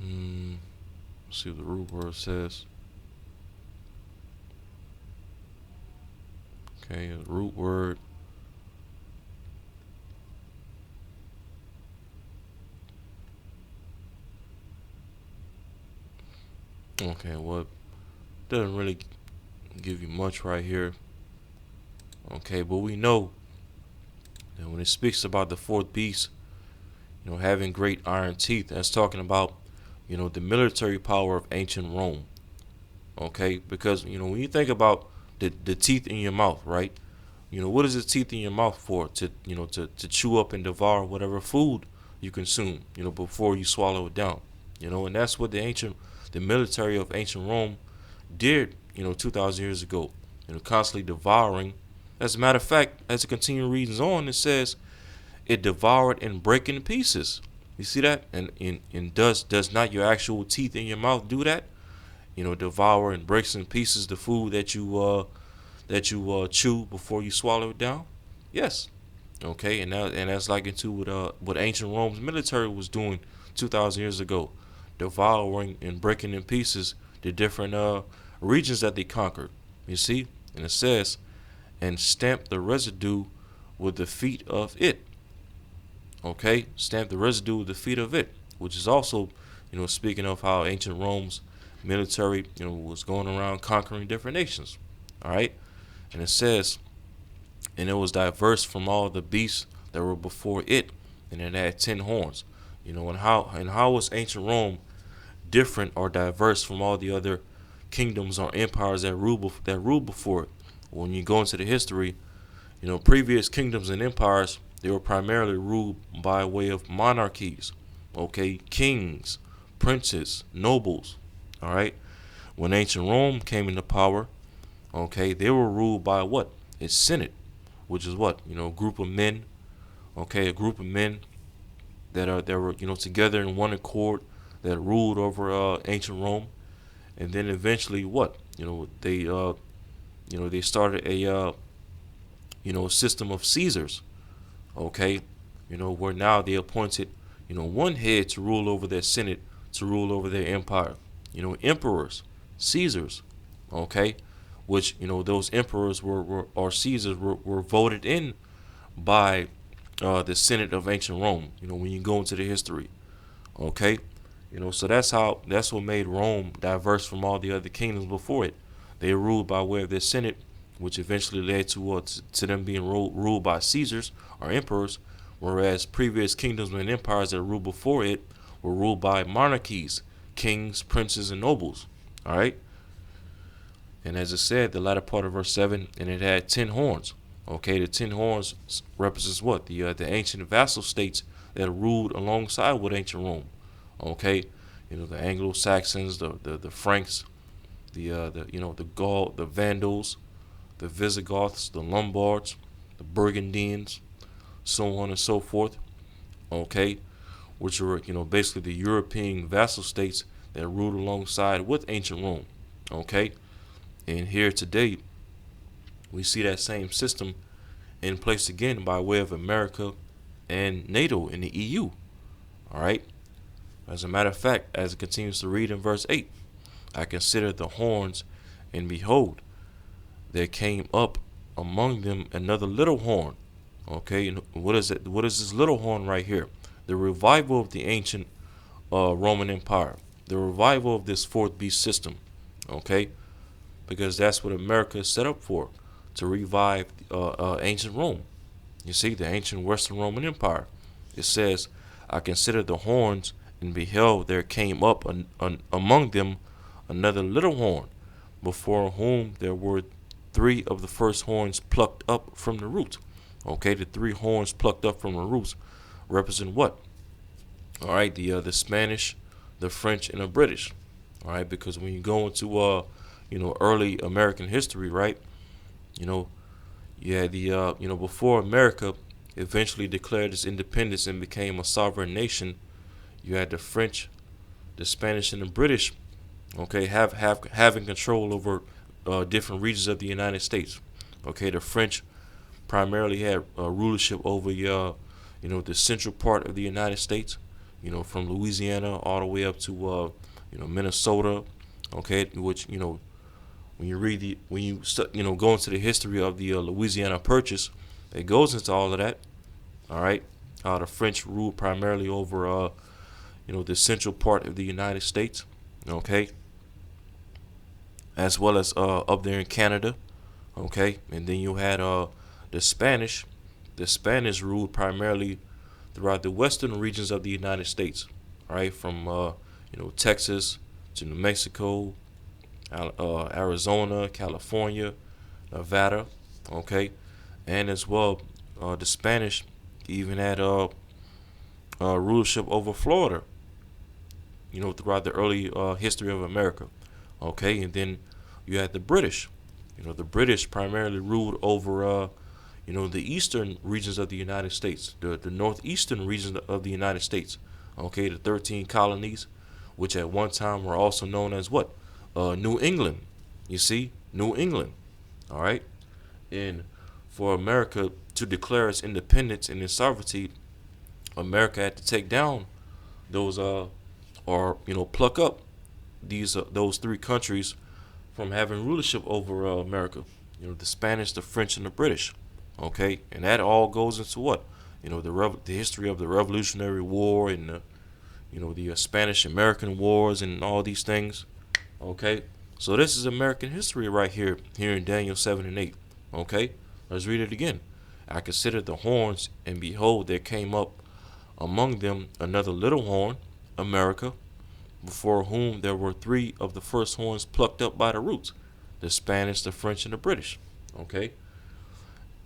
Let's see what the root word says. Okay, the root word. Okay, well, it doesn't really give you much right here. Okay, but we know that when it speaks about the fourth beast, having great iron teeth, that's talking about, the military power of ancient Rome. Okay, because when you think about the teeth in your mouth, right? What is the teeth in your mouth for? To chew up and devour whatever food you consume, before you swallow it down. And that's what the military of ancient Rome did, 2,000 years ago. Constantly devouring. As a matter of fact, as it continues reading on, it says it devoured and break in pieces. You see that? And does not your actual teeth in your mouth do that? Devour and breaks in pieces the food that you chew before you swallow it down. Yes. Okay, and that's like into what ancient Rome's military was doing 2,000 years ago, devouring and breaking in pieces the different regions that they conquered. You see, and it says, and stamp the residue with the feet of it. Okay, stamp the residue with the feet of it, which is also, speaking of how ancient Rome's military, was going around conquering different nations. All right, and it says, and it was diverse from all the beasts that were before it, and it had 10 horns. And how was ancient Rome different or diverse from all the other kingdoms or empires that ruled before it? When you go into the history, previous kingdoms and empires, they were primarily ruled by way of monarchies, okay, kings, princes, nobles. All right, when ancient Rome came into power, okay, they were ruled by what? Its senate, which is what? A group of men, okay, a group of men that were together in one accord, that ruled over ancient Rome. And then eventually what? They started a system of Caesars, okay, where now they appointed one head to rule over their senate, to rule over their empire, emperors, Caesars, okay, which those emperors or Caesars were voted in by the Senate of ancient Rome. When you go into the history, okay, so that's what made Rome diverse from all the other kingdoms before it. They ruled by way of their Senate, which eventually led to them being ruled by Caesars or emperors, whereas previous kingdoms and empires that ruled before it were ruled by monarchies, kings, princes, and nobles. All right. And as it said, the latter part of verse 7, and it had 10 horns. Okay, the 10 horns represents what? The ancient vassal states that ruled alongside with ancient Rome. Okay, the Anglo-Saxons, the Franks, the Gaul, the Vandals, the Visigoths, the Lombards, the Burgundians, so on and so forth. Okay, which are basically the European vassal states that ruled alongside with ancient Rome. Okay, and here today we see that same system in place again by way of America and NATO and the EU. All right. As a matter of fact, as it continues to read in verse 8, I considered the horns, and behold, there came up among them another little horn. Okay, and what is it? What is this little horn right here? The revival of the ancient Roman Empire, the revival of this fourth beast system. Okay, because that's what America is set up for, to revive ancient Rome. You see, the ancient Western Roman Empire. It says, I considered the horns, and beheld there came up among them another little horn, before whom there were three of the first horns plucked up from the roots. Okay, the three horns plucked up from the roots represent what? All right, the Spanish, the French, and the British. All right, because when you go into early American history, right? You know, yeah, before America eventually declared its independence and became a sovereign nation, you had the French, the Spanish, and the British. Okay, having control over different regions of the United States. Okay, the French primarily had rulership over the central part of the United States. From Louisiana all the way up to Minnesota. Okay, which when you read go into the history of the Louisiana Purchase, it goes into all of that. All right, the French ruled primarily over the central part of the United States. Okay, as well as up there in Canada. Okay, and then you had the Spanish. The Spanish ruled primarily throughout the western regions of the United States. All right, from Texas to New Mexico, Arizona, California, Nevada. Okay, and as well, the Spanish even had rulership over Florida. Throughout the early history of America. Okay, and then you had the British. The British primarily ruled over the eastern regions of the United States, the northeastern regions of the United States. Okay, the 13 colonies, which at one time were also known as what? New England. You see, New England. All right, and for America to declare its independence and its sovereignty, America had to take down those or pluck up those three countries from having rulership over America. The Spanish, the French, and the British. Okay, and that all goes into what? The history of the Revolutionary War and the Spanish American Wars and all these things. Okay, so this is American history right here in Daniel 7 and 8. Okay, let's read it again. I considered the horns, and behold, there came up among them another little horn, America, before whom there were three of the first horns plucked up by the roots, the Spanish, the French, and the British. Okay,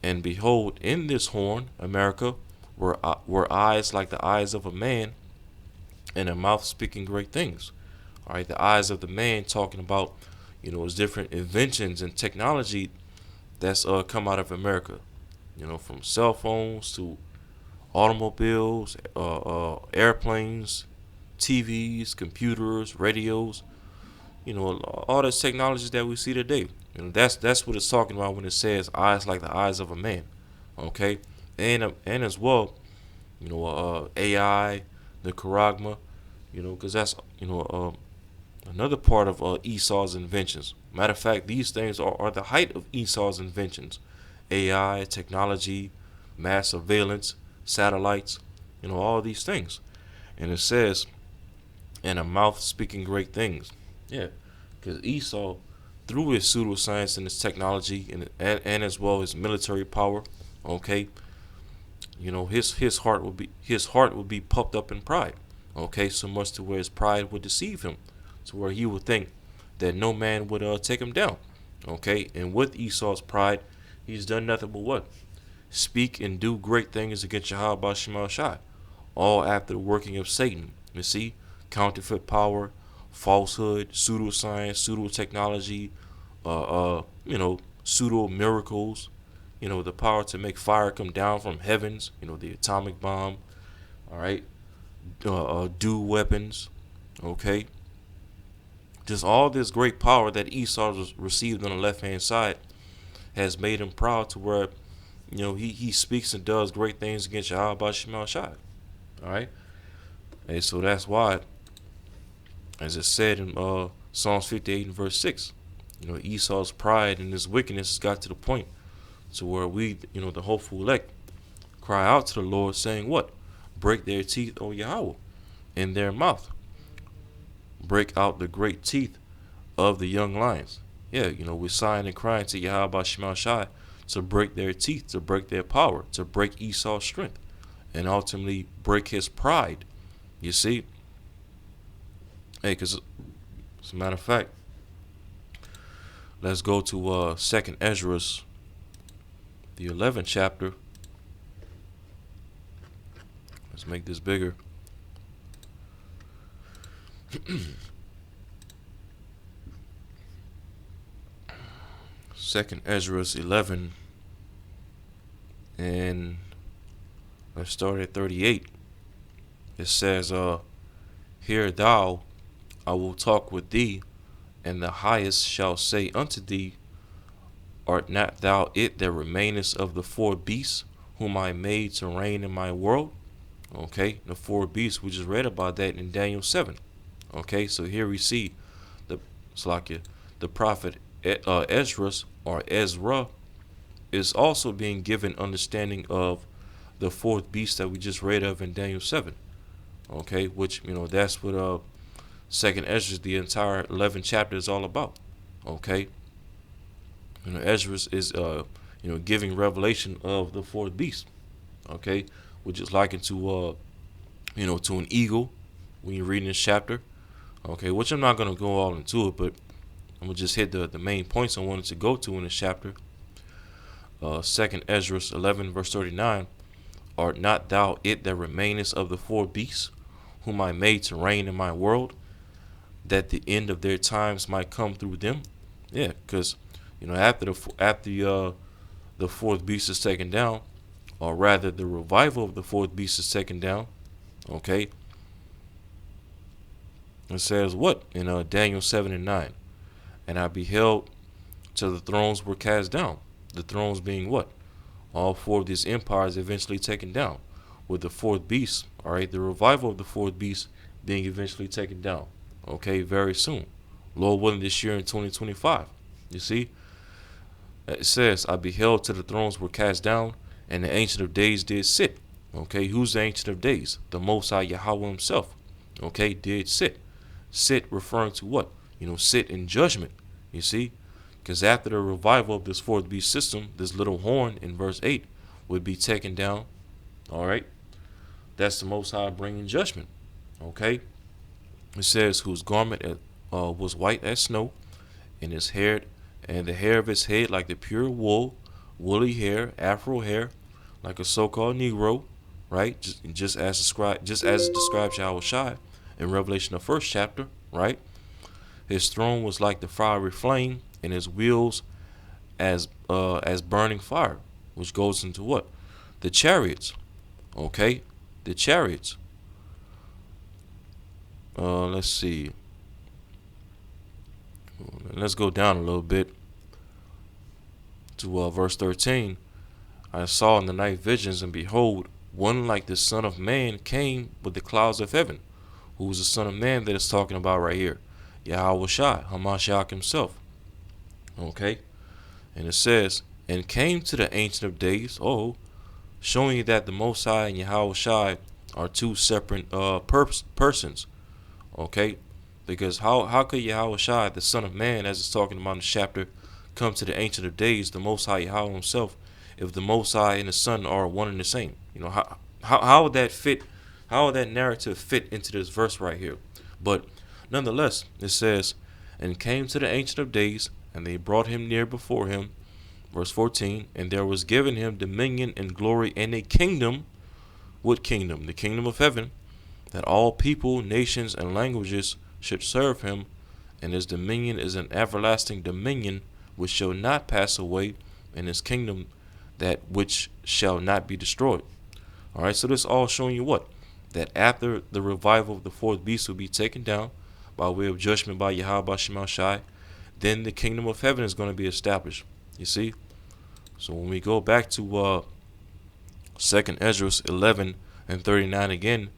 and behold, in this horn, America, were eyes like the eyes of a man, and a mouth speaking great things. All right, the eyes of the man talking about his different inventions and technology that's come out of America. From cell phones to automobiles, airplanes, TVs, computers, radios, all the technologies that we see today. That's what it's talking about when it says eyes like the eyes of a man. Okay, and as well, AI, the charagma, because that's another part of Esau's inventions. Matter of fact, these things are the height of Esau's inventions: AI, technology, mass surveillance, satellites, all these things. And it says, and a mouth speaking great things. Yeah, because Esau, through his pseudoscience and his technology and as well his military power, okay, his heart would be puffed up in pride. Okay, so much to where his pride would deceive him, to where he would think that no man would take him down. Okay, and with Esau's pride, he's done nothing but what? Speak and do great things against Yahweh Shema Shai, all after the working of Satan. You see, counterfeit power, falsehood, pseudoscience, pseudo technology, pseudo miracles, the power to make fire come down from heavens, the atomic bomb, all right, do weapons, okay, Just all this great power that Esau received on the left hand side has made him proud to where, he speaks and does great things against Yahweh Shema Shai. All right. And so that's why, as it said in Psalms 58 and verse 6, Esau's pride and his wickedness has got to the point to where we, the hopeful elect, cry out to the Lord saying what? Break their teeth, O Yahweh, in their mouth. Break out the great teeth of the young lions. Yeah, we're sighing and crying to Yahweh Shema Shai to break their teeth, to break their power, to break Esau's strength, and ultimately break his pride. You see? Hey, because as a matter of fact, let's go to 2nd Ezra, the 11th chapter. Let's make this bigger. 2nd Ezra 11, and let's start at 38. It says, Hear thou, I will talk with thee, and the highest shall say unto thee, Art not thou it that remainest of the four beasts, whom I made to reign in my world? Okay, the four beasts, we just read about that in Daniel 7. Okay, so here we see the prophet Ezra, or Ezra, is also being given understanding of the fourth beast that we just read of in Daniel 7. Okay, which, that's what 2nd Ezra, the entire 11th chapter, is all about. Okay, Ezra is giving revelation of the fourth beast. Okay, which is likened to to an eagle when you're reading this chapter. Okay, which I'm not gonna go all into it, but I'm gonna just hit the main points I wanted to go to in this chapter. 2nd Ezra 11 verse 39. Art not thou it that remainest of the four beasts, whom I made to reign in my world, that the end of their times might come through them? Yeah, because after the fourth beast is taken down, or rather the revival of the fourth beast is taken down. Okay, it says what in Daniel 7 and 9? And I beheld till the thrones were cast down. The thrones being what? All four of these empires eventually taken down, with the fourth beast, all right, the revival of the fourth beast being eventually taken down. Okay, very soon. Lord willing, this year in 2025. You see? It says, I beheld till the thrones were cast down, and the Ancient of Days did sit. Okay, who's the Ancient of Days? The Most High Yahweh himself. Okay, did sit. Sit referring to what? Sit in judgment. You see? Because after the revival of this fourth beast system, this little horn in verse 8 would be taken down. All right? That's the Most High bringing judgment. Okay? It says, whose garment was white as snow, and the hair of his head like the pure wool, woolly hair, afro hair, like a so-called Negro, right? Just as it describes Yahweh Shai in Revelation, the 1st chapter, right? His throne was like the fiery flame, and his wheels as burning fire, which goes into what? The chariots. Okay, the chariots. Let's see. Let's go down a little bit to verse 13. I saw in the night visions, and behold, one like the Son of Man came with the clouds of heaven. Who is the Son of Man that it's talking about right here? Yahweh Shai, Hamashiach himself. Okay, and it says, and came to the Ancient of Days, showing you that the Most High and Yahweh Shai are two separate persons. Okay, because how could Yahweh Shai, the Son of Man, as it's talking about in the chapter, come to the Ancient of Days, the Most High Yahweh himself, if the Most High and the Son are one and the same? How would that fit? How would that narrative fit into this verse right here? But nonetheless, it says, and came to the Ancient of Days, and they brought him near before him. Verse 14, and there was given him dominion and glory and a kingdom. What kingdom? The kingdom of heaven, that all people, nations, and languages should serve him. And his dominion is an everlasting dominion which shall not pass away, and his kingdom that which shall not be destroyed. All right, so this all showing you what? That after the revival of the fourth beast will be taken down, by way of judgment by Yahweh Shema Shai, then the kingdom of heaven is going to be established. You see? So when we go back to 2nd Ezra 11 and 39 again,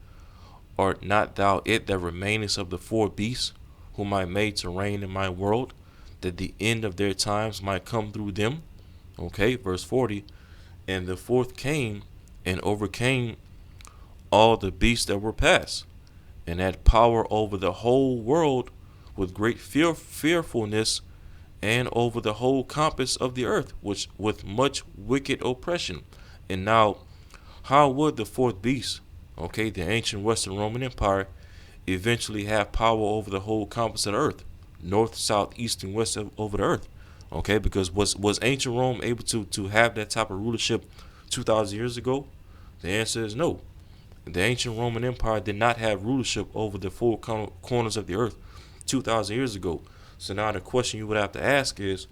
art not thou it that remainest of the four beasts, whom I made to reign in my world, that the end of their times might come through them? Okay, verse 40. And the fourth came and overcame all the beasts that were past, and had power over the whole world with great fearfulness, and over the whole compass of the earth, which with much wicked oppression. And now, how would the fourth beast, okay, the ancient Western Roman Empire, eventually have power over the whole compass of the earth, north, south, east, and west over the earth? Okay, because was ancient Rome able to have that type of rulership 2,000 years ago? The answer is no. The ancient Roman Empire did not have rulership over the four corners of the earth 2,000 years ago. So now the question you would have to ask is,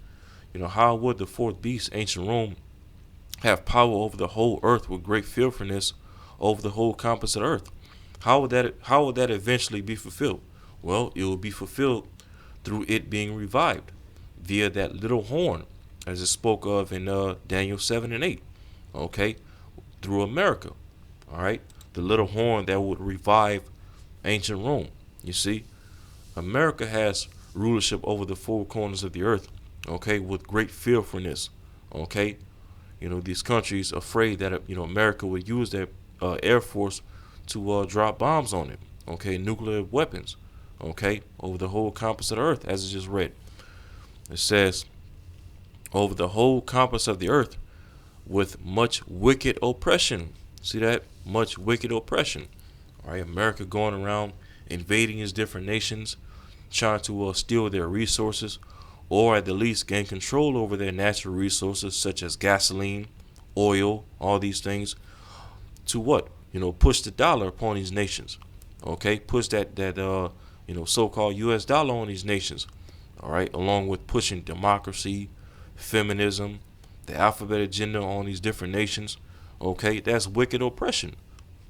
how would the fourth beast, ancient Rome, have power over the whole earth with great fearfulness over the whole compass of the earth? How would that eventually be fulfilled? Well, it will be fulfilled through it being revived via that little horn, as it spoke of in Daniel 7 and 8. Okay, through America. All right, the little horn that would revive ancient Rome. You see, America has rulership over the four corners of the earth. Okay, with great fearfulness. Okay, these countries afraid that America would use their air force to drop bombs on it. Okay, nuclear weapons. Okay, over the whole compass of the earth, as I just read. It says, over the whole compass of the earth, with much wicked oppression. See that? Much wicked oppression. All right, America going around invading his different nations, trying to steal their resources, or at the least gain control over their natural resources, such as gasoline, oil, all these things, to what? Push the dollar upon these nations. Okay, push that so-called U.S. dollar on these nations. All right, along with pushing democracy, feminism, the alphabet agenda on these different nations. Okay, that's wicked oppression.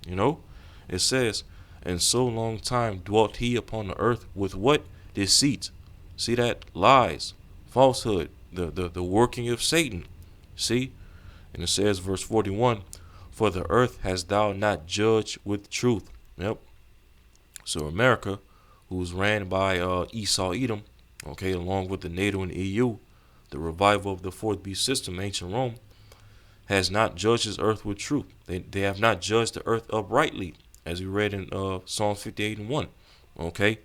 It says, and so long time dwelt he upon the earth with what? Deceit. See that? Lies, falsehood, the working of Satan. See? And it says, verse 41, for the earth hast thou not judged with truth. Yep. So America, who's ran by Esau Edom, okay, along with the NATO and EU, the revival of the fourth beast system, ancient Rome, has not judged his earth with truth. They have not judged the earth uprightly, as we read in Psalms 58 and 1. Okay?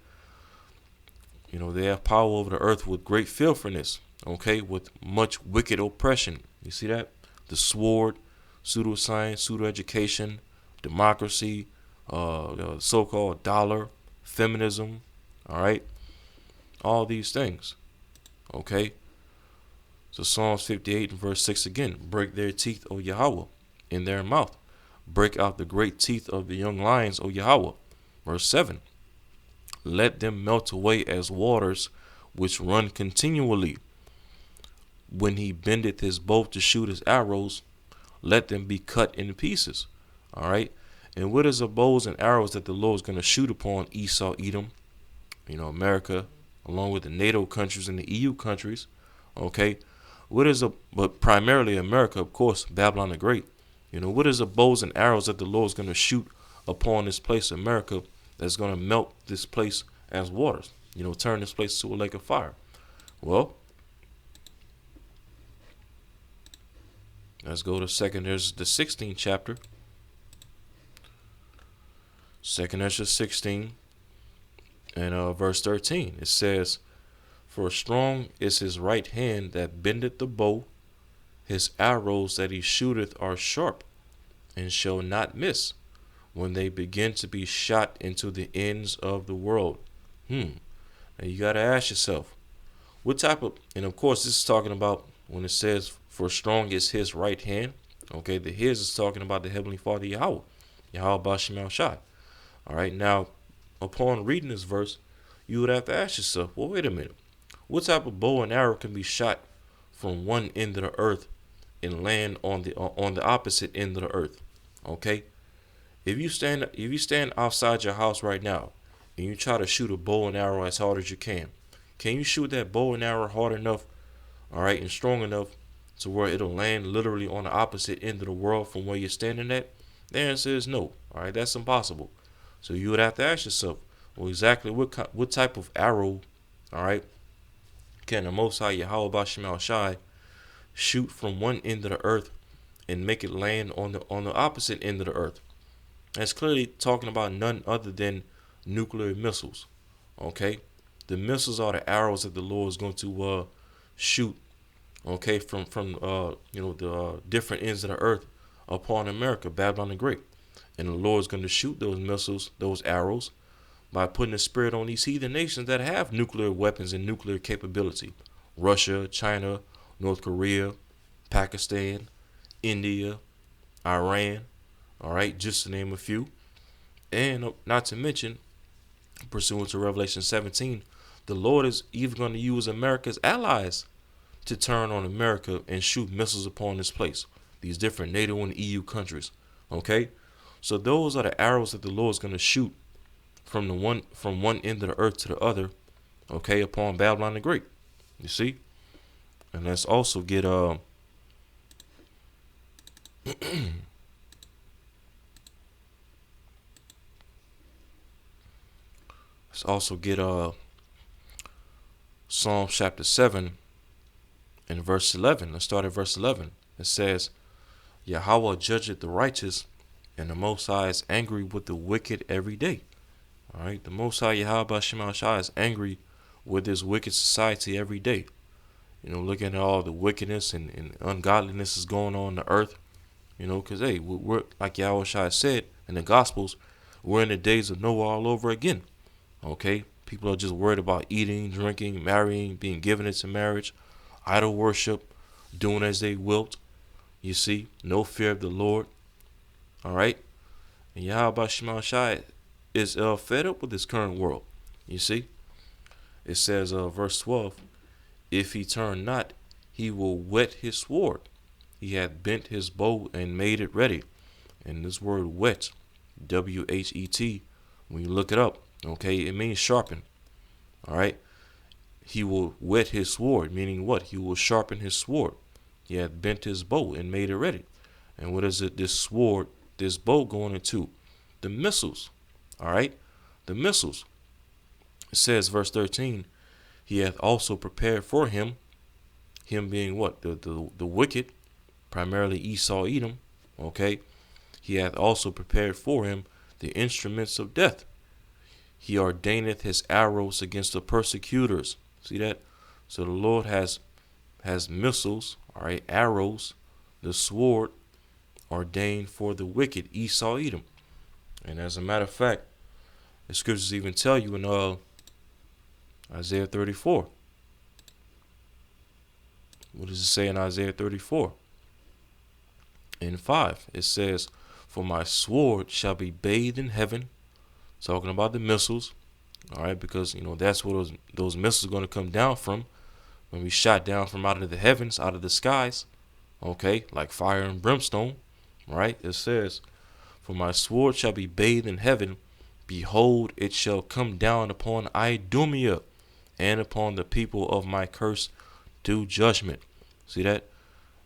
They have power over the earth with great fearfulness, okay, with much wicked oppression. You see that? The sword, pseudoscience, pseudo-education, democracy, the so-called dollar, feminism, all right? All these things, okay? So Psalms 58 and verse 6 again, break their teeth, O Yahweh, in their mouth. Break out the great teeth of the young lions, O Yahweh. Verse 7, let them melt away as waters which run continually. When he bendeth his bow to shoot his arrows, let them be cut in pieces. All right. And what is the bows and arrows that the Lord is going to shoot upon Esau, Edom, America, along with the NATO countries and the EU countries? Okay. But primarily America, of course, Babylon the Great. What is the bows and arrows that the Lord is going to shoot upon this place, America, that's going to melt this place as waters? Turn this place to a lake of fire. Well, let's go to there's the 16th chapter. 2nd Ezra 16 and verse 13. It says, for strong is his right hand that bendeth the bow, his arrows that he shooteth are sharp, and shall not miss, when they begin to be shot into the ends of the world. Now you got to ask yourself, what type of, and of course this is talking about when it says, for strong is his right hand. Okay, the his is talking about the Heavenly Father Yahweh, Yahweh Bashim Shai. All right, now upon reading this verse, you would have to ask yourself, well, wait a minute. What type of bow and arrow can be shot from one end of the earth and land on the opposite end of the earth? Okay, if you stand outside your house right now and you try to shoot a bow and arrow as hard as you can you shoot that bow and arrow hard enough, all right, and strong enough to where it'll land literally on the opposite end of the world from where you're standing at? The answer is no. All right, that's impossible. So you would have to ask yourself, well, exactly what type of arrow, all right, can the Most High Yahweh Bashim Shai shoot from one end of the earth and make it land on the opposite end of the earth? That's clearly talking about none other than nuclear missiles. Okay, the missiles are the arrows that the Lord is going to shoot. Okay, from the different ends of the earth upon America, Babylon the Great, and the Lord is going to shoot those missiles, those arrows, by putting a spirit on these heathen nations that have nuclear weapons and nuclear capability: Russia, China, North Korea, Pakistan, India, Iran. All right, just to name a few. And not to mention, pursuant to Revelation 17, the Lord is even going to use America's allies to turn on America and shoot missiles upon this place, these different NATO and EU countries. Okay, so those are the arrows that the Lord is going to shoot from one end of the earth to the other. Okay, upon Babylon the Great. You see, and let's also get let's also get Psalm chapter 7 and verse 11. Let's start at verse 11. It says, Yahweh judgeth the righteous, and the Most High is angry with the wicked every day. All right, the Most High Yahweh Shema Shai is angry with this wicked society every day. You know, looking at all the wickedness and ungodliness is going on the earth. You know, because, hey, we're like Yahweh Shai said in the Gospels, we're in the days of Noah all over again. Okay, people are just worried about eating, drinking, marrying, being given into marriage, idol worship, doing as they wilt. You see, no fear of the Lord. All right, and Yahweh Shema Shai is fed up with this current world. You see, it says, verse 12, if he turn not, he will whet his sword. He hath bent his bow and made it ready. And this word whet, W-H-E-T, when you look it up, okay, it means sharpen. All right, he will whet his sword, meaning what? He will sharpen his sword. He hath bent his bow and made it ready. And what is it? This sword, this bow going into? The missiles. All right, the missiles. It says, verse 13, he hath also prepared for him being what? The wicked, primarily Esau, Edom. Okay, he hath also prepared for him the instruments of death. He ordaineth his arrows against the persecutors. See that? So the Lord has missiles, all right, arrows, the sword ordained for the wicked, Esau, Edom. And as a matter of fact, the scriptures even tell you in Isaiah 34. What does it say in Isaiah 34? In 5, it says, for my sword shall be bathed in heaven. Talking about the missiles. All right, because, you know, that's where those missiles are going to come down from. When we shot down from out of the heavens, out of the skies. Okay, like fire and brimstone. Right, it says, for my sword shall be bathed in heaven. Behold, it shall come down upon Idumea and upon the people of my curse do judgment. See that?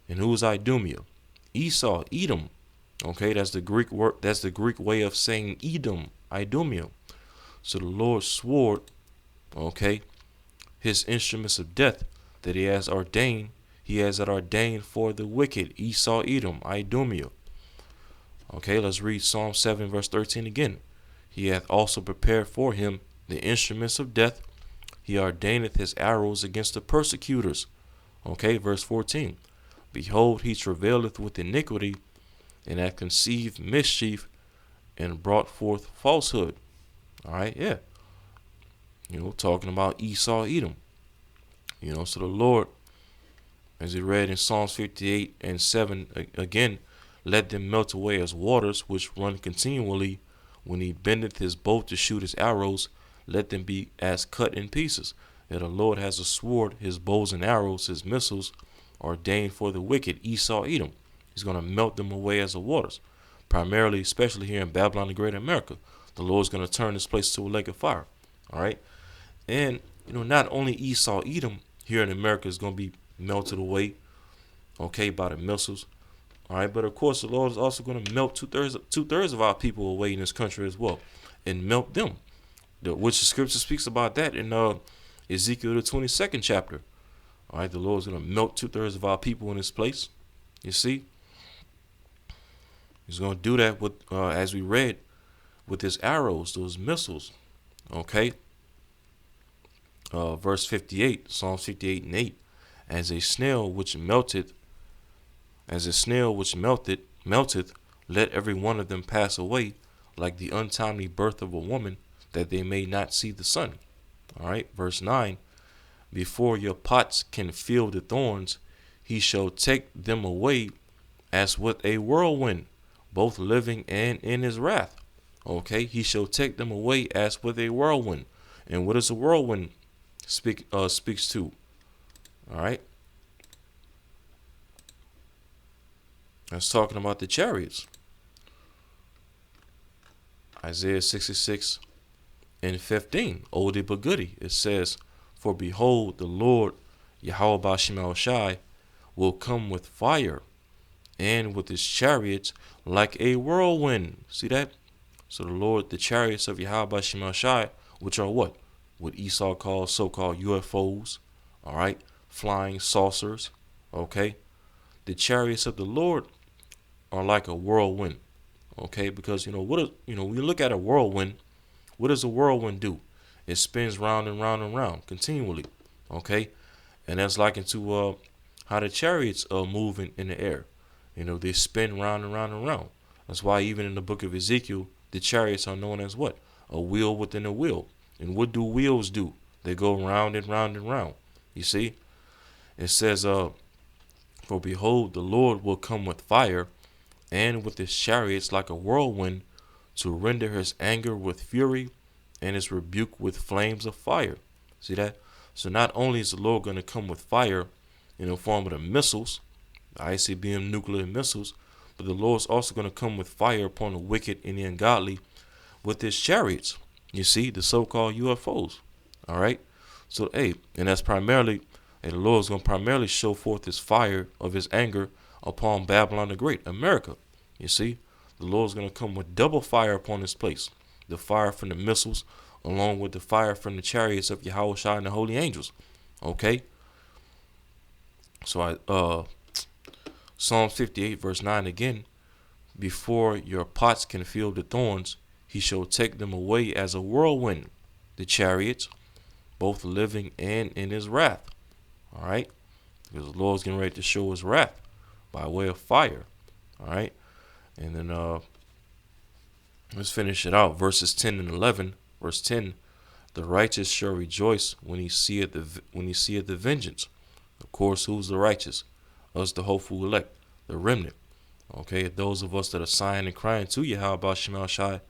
And who is Idumea? Esau, Edom. Okay, that's the Greek word. That's the Greek way of saying Edom, Idumea. So the Lord's sword, okay, his instruments of death that he has ordained for the wicked, Esau, Edom, Idumea. Okay, let's read Psalm 7 verse 13 again. He hath also prepared for him the instruments of death. He ordaineth his arrows against the persecutors. Okay, verse 14. Behold, he travaileth with iniquity, and hath conceived mischief, and brought forth falsehood. All right, yeah. You know, talking about Esau, Edom. You know, so the Lord, as he read in Psalms 58 and 7, again, let them melt away as waters which run continually. When he bendeth his bow to shoot his arrows, let them be as cut in pieces. That the Lord has a sword, his bows and arrows, his missiles, ordained for the wicked, Esau, Edom. He's going to melt them away as the waters. Primarily, especially here in Babylon the Great America. The Lord's going to turn this place to a lake of fire. All right. And, not only Esau, Edom here in America is going to be melted away, okay, by the missiles. All right. But of course, the Lord is also going to melt two-thirds of our people away in this country as well and melt them, which the scripture speaks about that in Ezekiel, the 22nd chapter. All right. The Lord's going to melt two-thirds of our people in this place. You see, he's going to do that with, as we read, with his arrows, those missiles. Okay. Verse 58, Psalms 58 and 8. As a snail which melteth, melteth, let every one of them pass away, like the untimely birth of a woman, that they may not see the sun. All right. Verse 9. Before your pots can feel the thorns, he shall take them away as with a whirlwind, both living and in his wrath. Okay, he shall take them away as with a whirlwind. And what does a whirlwind speaks to? All right, that's talking about the chariots. Isaiah 66 and 15, oldie but goodie. It says, "For behold, the Lord Yahweh Bashim Shai will come with fire, and with his chariots like a whirlwind." See that? So the Lord, the chariots of Yahweh Bashim Shai, which are what Esau calls so-called UFOs, all right, flying saucers, okay. The chariots of the Lord are like a whirlwind, okay, because when you look at a whirlwind, what does a whirlwind do? It spins round and round and round continually, okay, and that's likened to how the chariots are moving in the air. They spin round and round and round. That's why even in the book of Ezekiel, the chariots are known as what? A wheel within a wheel. And what do wheels do? They go round and round and round. You see? It says, "For behold, the Lord will come with fire, and with his chariots like a whirlwind, to render his anger with fury, and his rebuke with flames of fire." See that? So not only is the Lord going to come with fire in the form of the missiles, the ICBM nuclear missiles, but the Lord's also going to come with fire upon the wicked and the ungodly with his chariots. You see, the so-called UFOs. All right. So, and that's primarily, the Lord's going to primarily show forth his fire of his anger upon Babylon the Great, America. You see, the Lord's going to come with double fire upon this place. The fire from the missiles, along with the fire from the chariots of Yahweh Shai and the holy angels. Okay. So Psalm 58 verse 9 again. "Before your pots can feel the thorns, he shall take them away as a whirlwind, the chariots, both living and in his wrath." All right, because the Lord's getting ready to show his wrath by way of fire. All right, and then let's finish it out. Verses 10 and 11. Verse 10: "The righteous shall rejoice when he seeth the vengeance." Of course, who's the righteous? Us, the hopeful elect, the remnant. Okay, those of us that are sighing and crying to Yahweh Shema Shai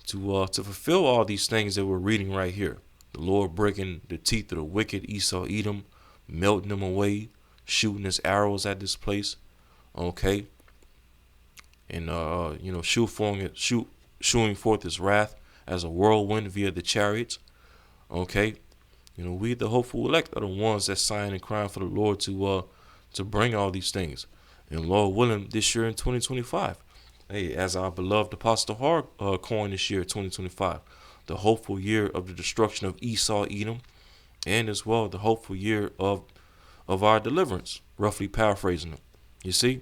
to fulfill all these things that we're reading right here. The Lord breaking the teeth of the wicked, Esau, Edom, melting them away, shooting his arrows at this place. Okay, and shooing forth his wrath as a whirlwind via the chariots. Okay, we the hopeful elect are the ones that sighing and crying for the Lord to bring all these things. And Lord willing, this year in 2025, as our beloved Apostle Hart coined this year, 2025, the hopeful year of the destruction of Esau, Edom, and as well the hopeful year of our deliverance, roughly paraphrasing them. You see,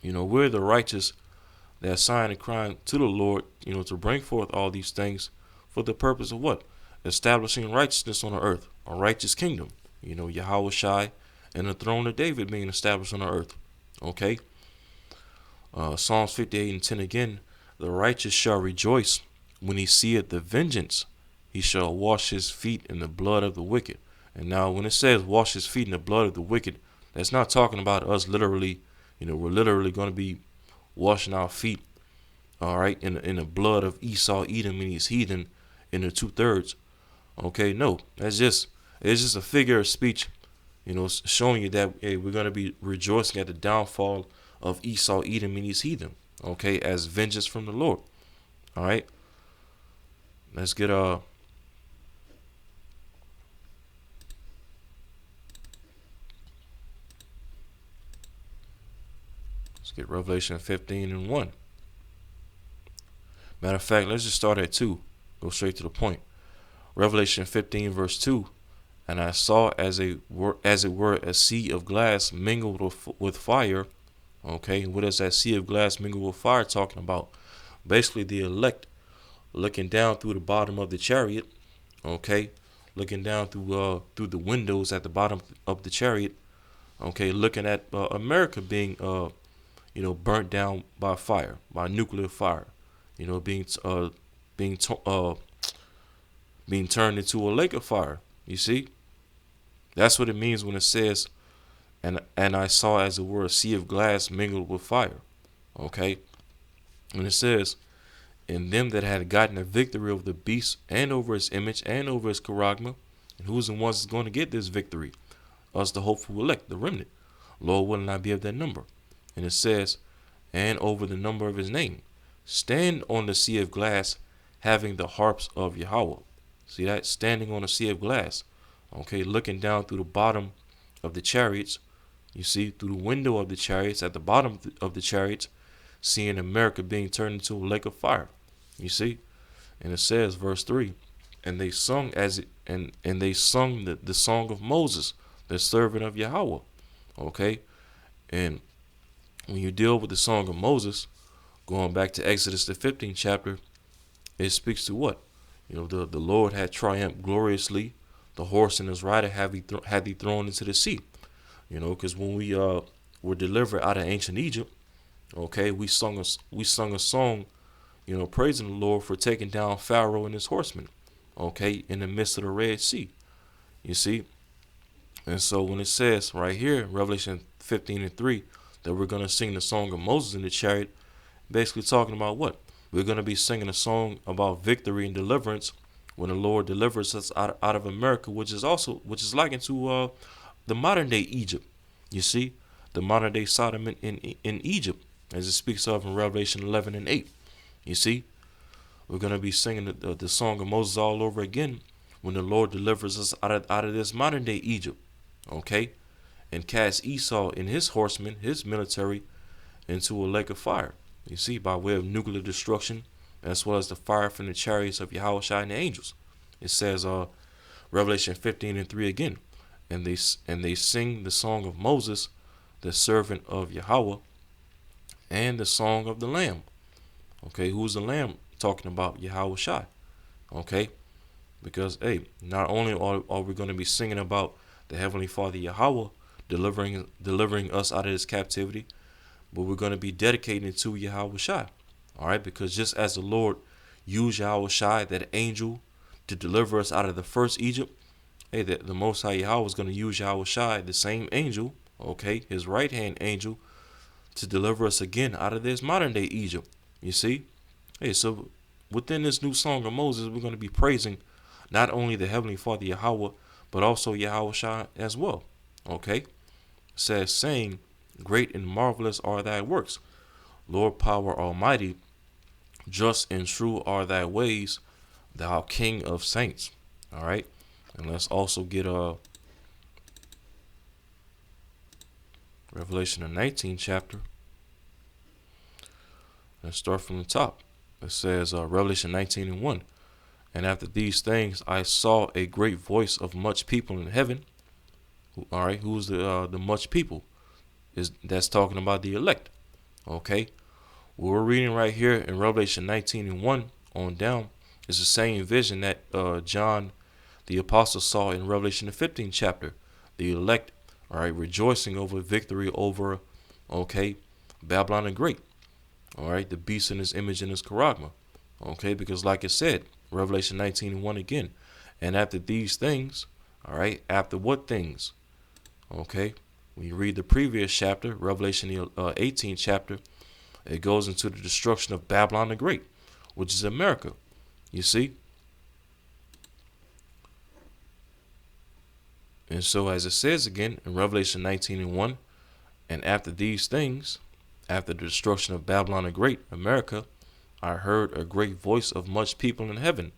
we're the righteous that sign and crying to the Lord, to bring forth all these things for the purpose of what? Establishing righteousness on the earth, a righteous kingdom. Yahweh Shai and the throne of David being established on the earth. Okay. Psalms 58 and 10 again. "The righteous shall rejoice when he seeth the vengeance. He shall wash his feet in the blood of the wicked." And now when it says wash his feet in the blood of the wicked, that's not talking about us literally. We're literally going to be washing our feet, all right, in the blood of Esau, Edom, and his heathen in the 2/3. Okay, no, it's just a figure of speech, showing you that we're going to be rejoicing at the downfall of Esau, Edom, and his heathen, okay, as vengeance from the Lord. All right. let's get Revelation 15:1. Matter of fact, let's just start at 2. Go straight to the point. Revelation 15 verse 2. And I saw as it were a sea of glass mingled with fire. Okay, what is that sea of glass mingled with fire talking about? Basically, the elect looking down through the bottom of the chariot. Okay, looking down through the windows at the bottom of the chariot. Okay, looking at America being burnt down by fire, by nuclear fire. Being turned into a lake of fire. You see, that's what it means when it says, and I saw as it were a sea of glass mingled with fire. Okay, when it says, in them that had gotten a victory over the beast and over his image and over his charagma, and who's the ones that's going to get this victory? Us, the hopeful elect, the remnant. Lord will not be of that number. And it says, and over the number of his name, stand on the sea of glass, having the harps of Yahweh. See that? Standing on a sea of glass. Okay, looking down through the bottom of the chariots. You see, through the window of the chariots, at the bottom of the chariots, seeing America being turned into a lake of fire. You see? And it says, verse 3, and they sung they sung the song of Moses, the servant of Yahweh. Okay? And when you deal with the song of Moses, going back to Exodus the 15th chapter, it speaks to what? The Lord had triumphed gloriously. The horse and his rider had he thrown into the sea. Because when we were delivered out of ancient Egypt, okay, we sung a song, praising the Lord for taking down Pharaoh and his horsemen, okay, in the midst of the Red Sea. You see? And so when it says right here in Revelation 15:3 that we're going to sing the song of Moses in the chariot, basically talking about what? We're going to be singing a song about victory and deliverance when the Lord delivers us out of America, which is likened to the modern day Egypt. You see, the modern day Sodom in Egypt, as it speaks of in Revelation 11:8. You see, we're going to be singing the song of Moses all over again when the Lord delivers us out of this modern day Egypt. Okay, and cast Esau and his horsemen, his military, into a lake of fire. You see, by way of nuclear destruction, as well as the fire from the chariots of Yahushua and the angels. It says, Revelation 15:3 again, and they sing the song of Moses, the servant of Yahweh, and the song of the Lamb. Okay, who's the Lamb talking about? Yahushua. Okay, because not only are we going to be singing about the Heavenly Father Yahweh delivering us out of this captivity, but we're going to be dedicating it to Yahushua. All right, because just as the Lord used Yahushua, that angel, to deliver us out of the first Egypt, the Most High Yahweh is going to use Yahushua, the same angel, okay, his right hand angel, to deliver us again out of this modern day Egypt. You see, so within this new song of Moses, we're going to be praising not only the Heavenly Father Yahweh, but also Yahushua as well. Okay, it says, saying, great and marvelous are thy works, Lord power almighty, just and true are thy ways, thou King of saints. All right, and let's also get Revelation the 19th chapter. Let's start from the top. It says Revelation 19:1. And after these things I saw a great voice of much people in heaven. All right, who's the much people? That's talking about the elect. Okay, what we're reading right here in Revelation 19:1 on down is the same vision that John the apostle saw in Revelation the 15th chapter. The elect, all right, rejoicing over victory over, okay, Babylon the Great. All right, the beast in his image and his charagma. Okay, because like it said, Revelation 19:1 again. And after these things, all right, after what things? Okay, when you read the previous chapter, Revelation the 18th chapter, it goes into the destruction of Babylon the Great, which is America. You see? And so as it says again in Revelation 19:1, and after these things, after the destruction of Babylon the Great, America, I heard a great voice of much people in heaven,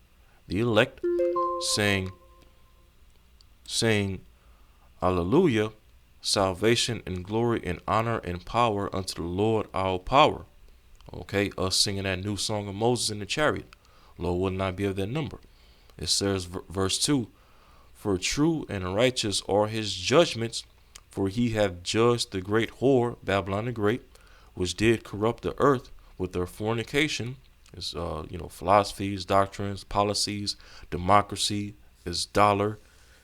the elect, saying, saying, Alleluia, salvation and glory and honor and power unto the Lord our power. Okay, us singing that new song of Moses in the chariot. Lord will not be of that number. It says, verse 2, for true and righteous are his judgments, for he hath judged the great whore, Babylon the Great, which did corrupt the earth with their fornication, its philosophies, doctrines, policies, democracy, its dollar,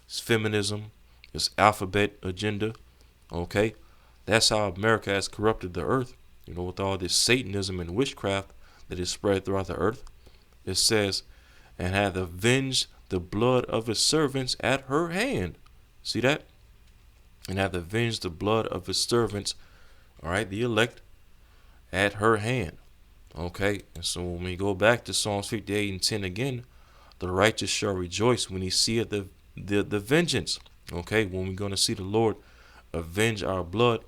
its feminism, its alphabet agenda. Okay, that's how America has corrupted the earth. With all this Satanism and witchcraft that is spread throughout the earth. It says, and hath avenged the blood of his servants at her hand. See that? And hath avenged the blood of his servants, all right, the elect, at her hand. Okay, and so when we go back to Psalms 58 and 10 again, the righteous shall rejoice when he seeth the vengeance. Okay, when we're going to see the Lord avenge our blood,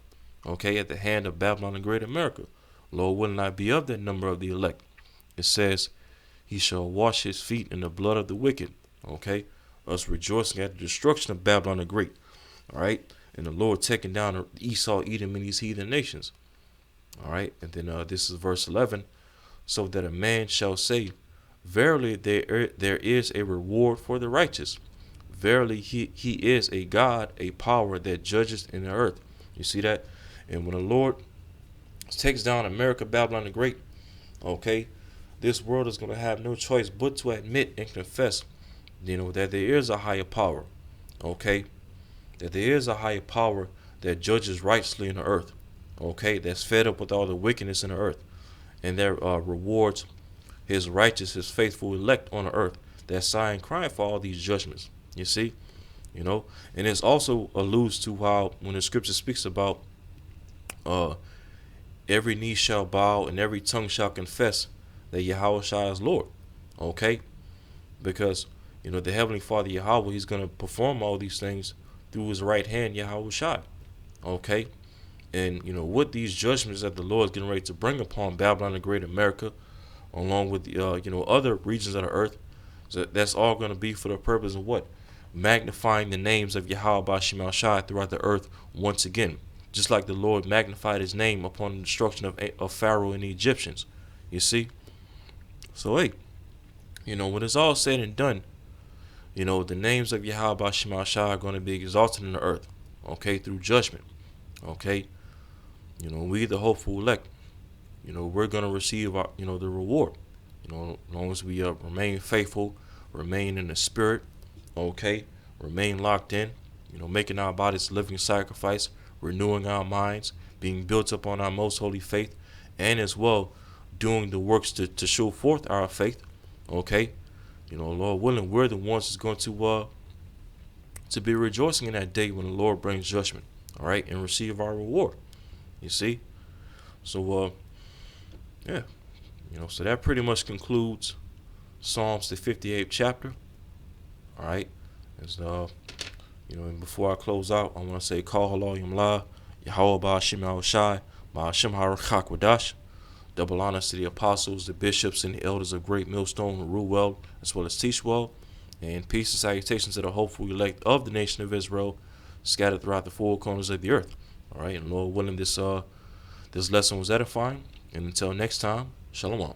okay, at the hand of Babylon and Great America. Lord will not be of that number of the elect. It says, he shall wash his feet in the blood of the wicked. Okay, us rejoicing at the destruction of Babylon the Great. All right, and the Lord taking down Esau, Edom, and these heathen nations. All right, and then this is verse 11. So that a man shall say, verily there is a reward for the righteous. Verily he is a God, a power that judges in the earth. You see that? And when the Lord takes down America, Babylon the Great, okay, this world is going to have no choice but to admit and confess, that there is a higher power, okay, that there is a higher power that judges righteously in the earth, okay, that's fed up with all the wickedness in the earth, and that rewards his righteous, his faithful elect on the earth, that sigh and cry for all these judgments. You see, and it also alludes to how when the scripture speaks about every knee shall bow and every tongue shall confess that Yahweh Shai is Lord. Okay? Because, the Heavenly Father Yahweh, he's going to perform all these things through his right hand, Yahweh Shai. Okay? And, with these judgments that the Lord is getting ready to bring upon Babylon the Great America, along with the, other regions of the earth, so that's all going to be for the purpose of what? Magnifying the names of Yahweh Ba'Shem Shai throughout the earth once again. Just like the Lord magnified his name upon the destruction of Pharaoh and the Egyptians. You see? So, hey, when it's all said and done, the names of Yahweh Ba'Shem Shai are going to be exalted in the earth, okay, through judgment, okay? We, the hopeful elect, we're going to receive our, the reward, as long as we remain faithful, remain in the spirit, okay, remain locked in, making our bodies a living sacrifice, renewing our minds, being built up on our most holy faith, and as well doing the works to show forth our faith. Okay, Lord willing, we're the ones that's going to be rejoicing in that day when the Lord brings judgment. All right, and receive our reward. You see, so yeah, so that pretty much concludes Psalms the 58th chapter. All right, as and before I close out, I want to say, Call Halal Yamla, Yahweh Ba'Shem Al Shai, Ba'Shem Harakak Wadash. Double honors to the apostles, the bishops, and the elders of Great Millstone who rule well, as well as teach well. And peace and salutations to the hopeful elect of the nation of Israel, scattered throughout the four corners of the earth. All right, and Lord willing, this lesson was edifying. And until next time, Shalom.